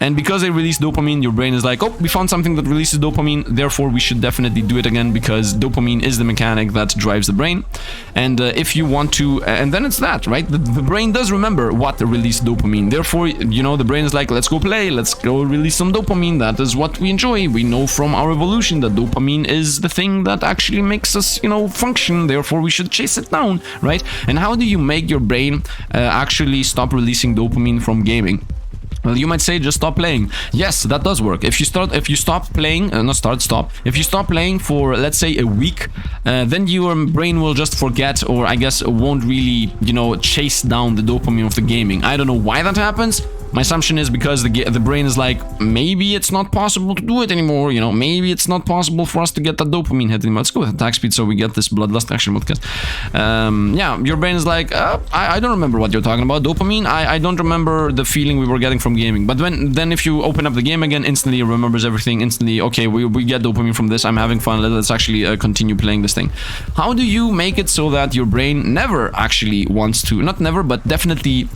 And because they release dopamine, your brain is like, oh, we found something that releases dopamine, therefore we should definitely do it again, because dopamine is the mechanic that drives the brain. And if you want to, and then it's that, right? The brain does remember what released dopamine. Therefore, you know, the brain is like, let's go play, let's go release some dopamine. That is what we enjoy. We know from our evolution that dopamine is the thing that actually makes us, you know, function. Therefore, we should chase it down, right? And how do you make your brain actually stop releasing dopamine from gaming? Well, you might say just stop playing. Yes, that does work. If you stop playing, if you stop playing for, let's say, a week, then your brain will just forget, or I guess won't really, you know, chase down the dopamine of the gaming. I don't know why that happens. My assumption is because the brain is like, maybe it's not possible to do it anymore, you know, maybe it's not possible for us to get that dopamine hit anymore. Let's go with attack speed so we get this bloodlust action podcast. Yeah, your brain is like, I don't remember what you're talking about, dopamine. I don't remember the feeling we were getting from gaming. But then if you open up the game again, instantly it remembers everything, instantly, okay, we get dopamine from this, I'm having fun, let's actually continue playing this thing. How do you make it so that your brain never actually wants to, not never, but definitely,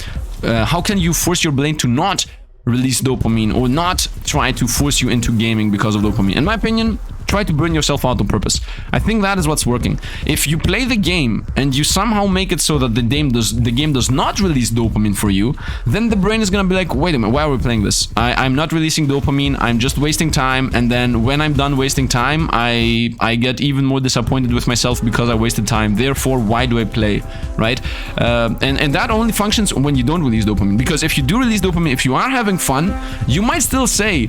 how can you force your brain to not release dopamine or not try to force you into gaming because of dopamine? In my opinion, try to burn yourself out on purpose. I think that is what's working. If you play the game and you somehow make it so that the game does not release dopamine for you, then the brain is gonna be like, wait a minute, why are we playing this? I'm not releasing dopamine, I'm just wasting time, and then when I'm done wasting time, I get even more disappointed with myself because I wasted time. Therefore, why do I play, right? And that only functions when you don't release dopamine, because if you do release dopamine, if you are having fun, you might still say,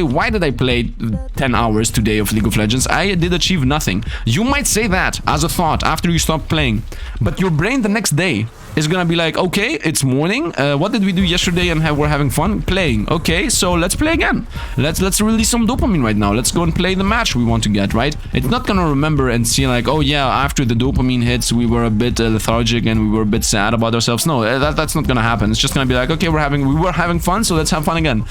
why did I play 10 hours today of League of Legends? I did achieve nothing. You might say that as a thought after you stop playing, but your brain the next day is gonna be like, okay, it's morning, what did we do yesterday and we're having fun? Playing. Okay, so let's play again. Let's release some dopamine right now. Let's go and play the match we want to get, right? It's not gonna remember and see like, oh yeah, after the dopamine hits, we were a bit lethargic and we were a bit sad about ourselves. No, that's not gonna happen. It's just gonna be like, okay, we were having fun, so let's have fun again.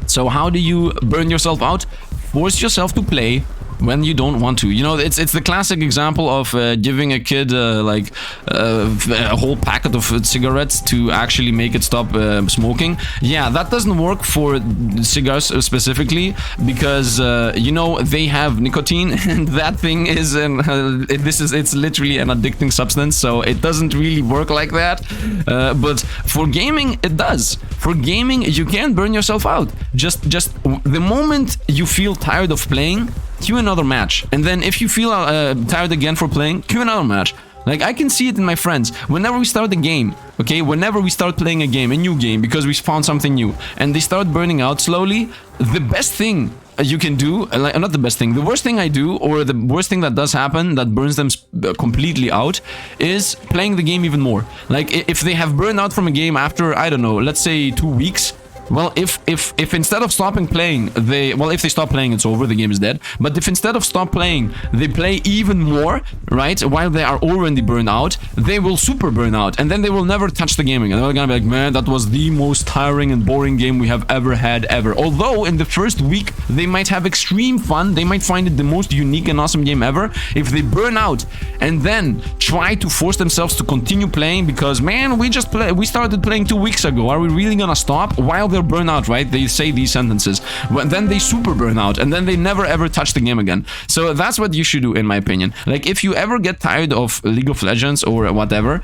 So how do you burn yourself out? Force yourself to play when you don't want to. You know, it's the classic example of giving a kid like a whole packet of cigarettes to actually make it stop smoking. Yeah, that doesn't work for cigars specifically, because you know, they have nicotine, and that thing is it's literally an addicting substance, so it doesn't really work like that. But for gaming, it does. For gaming, you can burn yourself out. Just the moment you feel tired of playing, queue another match, and then if you feel tired again for playing, queue another match. Like, I can see it in my friends. Whenever we start a game, okay, whenever we start playing a game, a new game, because we found something new, and they start burning out slowly, the best thing you can do, like, not the best thing, the worst thing I do, or the worst thing that does happen that burns them completely out, is playing the game even more. Like, if they have burned out from a game after, I don't know, let's say 2 weeks, well, if instead of stopping playing, if they stop playing, it's over, the game is dead. But if instead of stop playing, they play even more, right, while they are already burned out, they will super burn out, and then they will never touch the game again. They're gonna be like, man, that was the most tiring and boring game we have ever had, ever. Although, in the first week, they might have extreme fun, they might find it the most unique and awesome game ever. If they burn out, and then try to force themselves to continue playing, because, man, we started playing 2 weeks ago, are we really gonna stop? While they're burned out, right? They say these sentences. Then they super burn out, and then they never ever touch the game again. So that's what you should do, in my opinion. Like, if you ever get tired of League of Legends or whatever,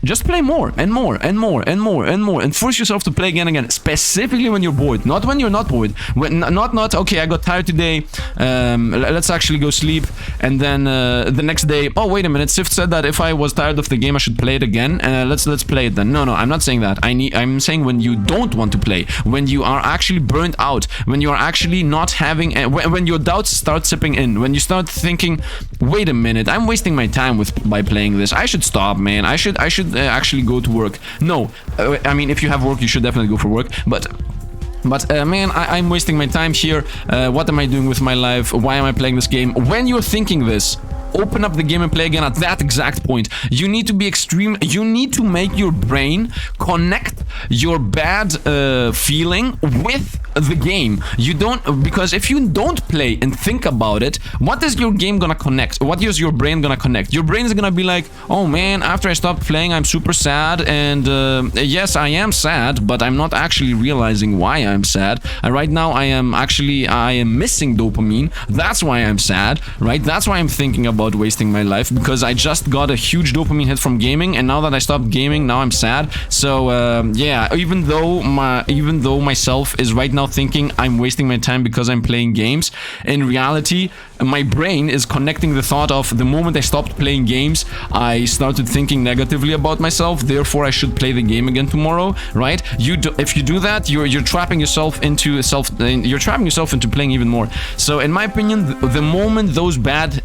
just play more and more and more and more and more, and force yourself to play again and again. Specifically when you're bored, not when you're not bored. When not okay, I got tired today. Let's actually go sleep, and then the next day, oh wait a minute, Sifd said that if I was tired of the game, I should play it again. Let's play it then. No, I'm not saying that. I'm saying when you don't want to play, when you are actually burnt out, when you are actually not having, when your doubts start sipping in, when you start thinking, wait a minute, I'm wasting my time by playing this, I should stop, man, I should actually go to work. No, I mean, if you have work, you should definitely go for work, but man, I'm wasting my time here. What am I doing with my life? Why am I playing this game? When you're thinking this, open up the game and play again at that exact point. You need to be extreme. You need to make your brain connect your bad feeling with the game. You don't, because if you don't play and think about it, what is your game gonna connect? What is your brain gonna connect? Your brain is gonna be like, oh man, after I stopped playing, I'm super sad, and yes, I am sad, but I'm not actually realizing why I'm sad. Right now, I am missing dopamine. That's why I'm sad, right? That's why I'm thinking about wasting my life, because I just got a huge dopamine hit from gaming, and now that I stopped gaming, now I'm sad. So yeah, even though myself is right now thinking I'm wasting my time because I'm playing games, in reality, my brain is connecting the thought of the moment I stopped playing games, I started thinking negatively about myself, therefore I should play the game again tomorrow, right? If you do that, you're trapping yourself into playing even more. So in my opinion, the moment those bad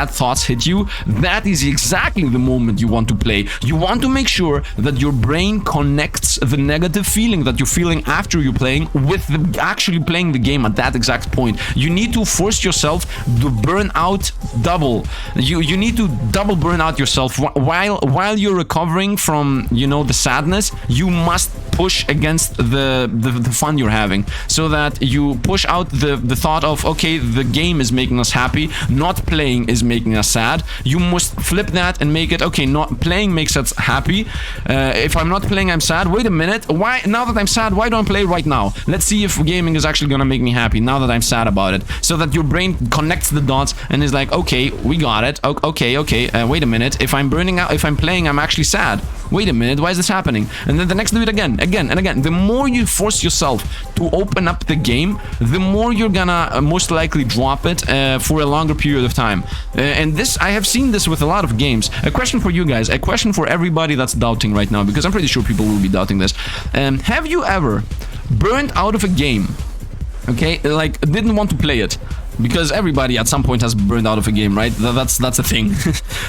thoughts hit you, that is exactly the moment you want to play. You want to make sure that your brain connects the negative feeling that you're feeling after you're playing with actually playing the game at that exact point. You need to force yourself to burn out double. You need to double burn out yourself while you're recovering from, you know, the sadness. You must push against the fun you're having, so that you push out the thought of, okay, the game is making us happy, not playing is making us sad. You must flip that and make it, okay, not playing makes us happy. If I'm not playing, I'm sad. Wait a minute, why, now that I'm sad, why don't I play right now. Let's see if gaming is actually gonna make me happy now that I'm sad about it. So that your brain connects the dots and is like, okay, we got it. Okay, wait a minute. If I'm burning out, if I'm playing, I'm actually sad. Wait a minute, why is this happening? And then the next do it again and again. The more you force yourself to open up the game, the more you're gonna most likely drop it for a longer period of time. And this, I have seen this with a lot of games. A question for you guys, a question for everybody that's doubting right now, because I'm pretty sure people will be doubting this. Have you ever burned out of a game? Okay, like didn't want to play it? Because everybody at some point has burned out of a game, right? That's a thing.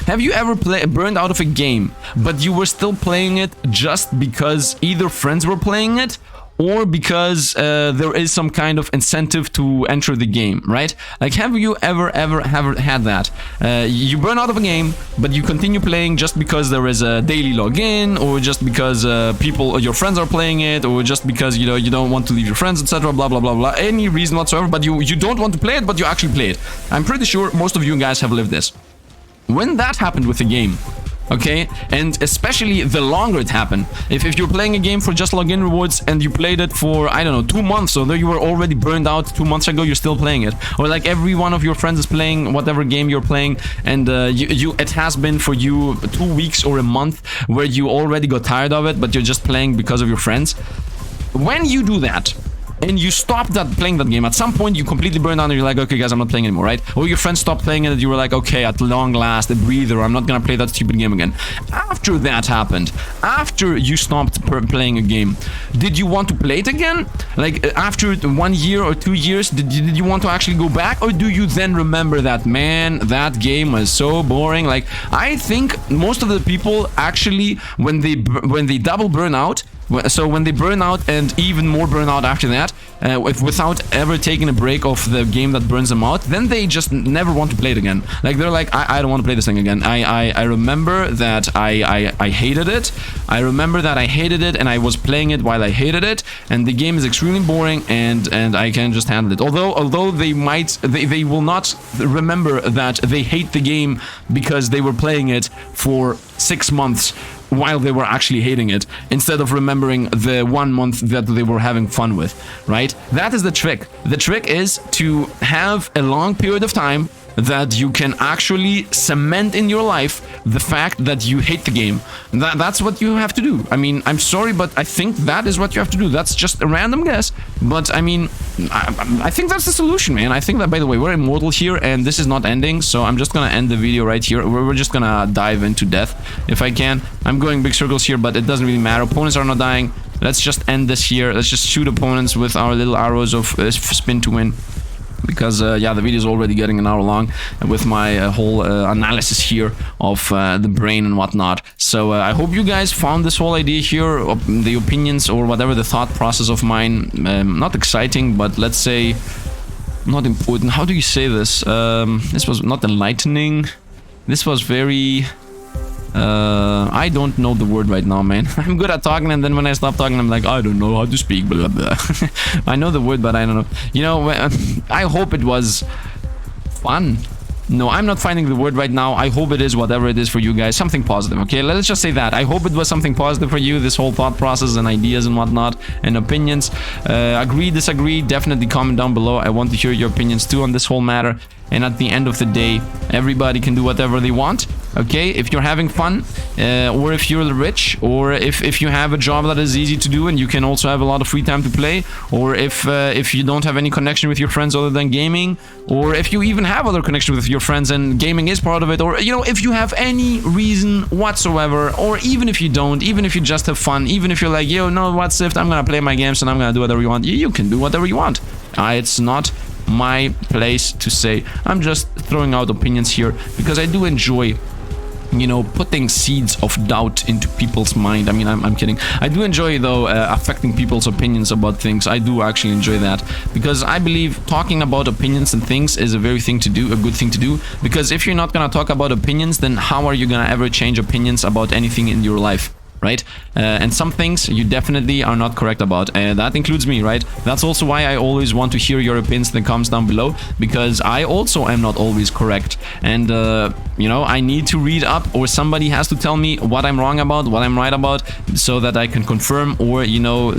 Have you ever burned out of a game, but you were still playing it just because either friends were playing it, or because there is some kind of incentive to enter the game, right? Like, have you ever had that? You burn out of a game, but you continue playing just because there is a daily login, or just because people or your friends are playing it, or just because you don't want to leave your friends, etc. Blah blah blah blah. Any reason whatsoever, but you don't want to play it, but you actually play it. I'm pretty sure most of you guys have lived this. When that happened with a game, okay, and especially the longer it happened, if you're playing a game for just login rewards and you played it for, I don't know, 2 months, so though you were already burned out 2 months ago, you're still playing it, or like every one of your friends is playing whatever game you're playing, and it has been for you 2 weeks or a month where you already got tired of it, but you're just playing because of your friends. When you do that and you stop playing that game, at some point you completely burn out and you're like, okay guys, I'm not playing anymore, right? Or your friends stop playing it and you were like, okay, at long last, a breather, I'm not gonna play that stupid game again. After that happened, after you stopped playing a game, did you want to play it again? Like after 1 year or 2 years, did you want to actually go back? Or do you then remember that, man, that game was so boring? Like, I think most of the people actually, when they double burn out, so when they burn out and even more burn out after that, without ever taking a break of the game that burns them out, then they just never want to play it again. Like, they're like, I don't want to play this thing again. I remember that I hated it. I remember that I hated it and I was playing it while I hated it, and the game is extremely boring and I can just handle it. Although they will not remember that they hate the game because they were playing it for 6 months while they were actually hating it, instead of remembering the 1 month that they were having fun with, right? That is the trick. The trick is to have a long period of time that you can actually cement in your life the fact that you hate the game. That's what you have to do. I mean, I'm sorry, but I think that is what you have to do. That's just a random guess, but I mean, I think that's the solution, man. I think that, by the way, we're immortal here and this is not ending, so I'm just gonna end the video right here. We're just gonna dive into death if I can. I'm going big circles here, but it doesn't really matter. Opponents are not dying. Let's just end this here. Let's just shoot opponents with our little arrows of spin to win. Because yeah, the video is already getting an hour long with my whole analysis here of the brain and whatnot. So I hope you guys found this whole idea here, the opinions or whatever, the thought process of mine, not exciting, but let's say not important. How do you say this? This was not enlightening. This was very... I don't know the word right now, man. I'm good at talking, and then when I stop talking, I'm like, I don't know how to speak, blah, blah. I know the word, but I don't know. You know, I hope it was fun. No, I'm not finding the word right now. I hope it is whatever it is for you guys. Something positive, okay? Let's just say that. I hope it was something positive for you, this whole thought process and ideas and whatnot, and opinions. Agree, disagree, definitely comment down below. I want to hear your opinions too on this whole matter. And at the end of the day, everybody can do whatever they want, okay? If you're having fun, or if you're rich, or if you have a job that is easy to do and you can also have a lot of free time to play, or if you don't have any connection with your friends other than gaming, or if you even have other connection with your friends and gaming is part of it, or, you know, if you have any reason whatsoever, or even if you don't, even if you just have fun, even if you're like, yo, no, what, Sifd, I'm gonna play my games and I'm gonna do whatever you want, you can do whatever you want. It's not my place to say. I'm just throwing out opinions here because I do enjoy, you know, putting seeds of doubt into people's mind. I mean, I'm kidding. I do enjoy, though, affecting people's opinions about things. I do actually enjoy that because I believe talking about opinions and things is a good thing to do, because if you're not gonna talk about opinions, then how are you gonna ever change opinions about anything in your life? right? And some things you definitely are not correct about. That includes me, right? That's also why I always want to hear your opinions in the comments down below, because I also am not always correct. And, you know, I need to read up, or somebody has to tell me what I'm wrong about, what I'm right about, so that I can confirm, or, you know,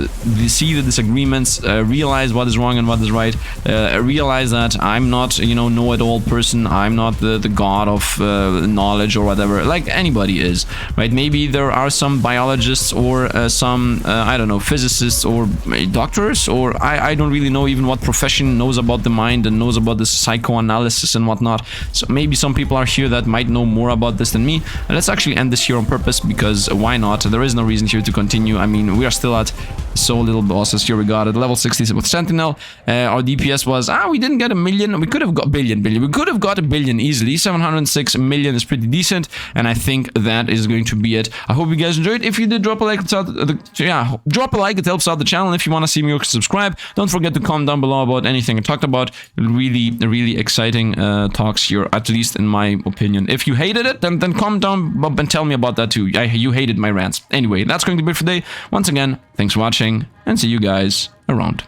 see the disagreements, realize what is wrong and what is right, realize that I'm not, you know, know-it-all person. I'm not the god of knowledge or whatever, like anybody is, right? Maybe there are some biologists or some, I don't know, physicists or doctors, or I don't really know even what profession knows about the mind and knows about this psychoanalysis and whatnot. So maybe some people are here that might know more about this than me. And let's actually end this here on purpose, because why not? There is no reason here to continue. I mean, we are still at so little bosses. Here we got it, level 60 with Sentinel. Our DPS was, we didn't get a million. We could have got billion. We could have got a billion easily. 706 million is pretty decent, and I think that is going to be it. I hope you guys enjoyed. If you did, drop a like. Drop a like. It helps out the channel. If you want to see me subscribe, don't forget to comment down below about anything I talked about. Really exciting talks here, at least in my opinion. If you hated it, then comment down and tell me about that too. You hated my rants. Anyway, that's going to be it for today. Once again, thanks for watching, and see you guys around.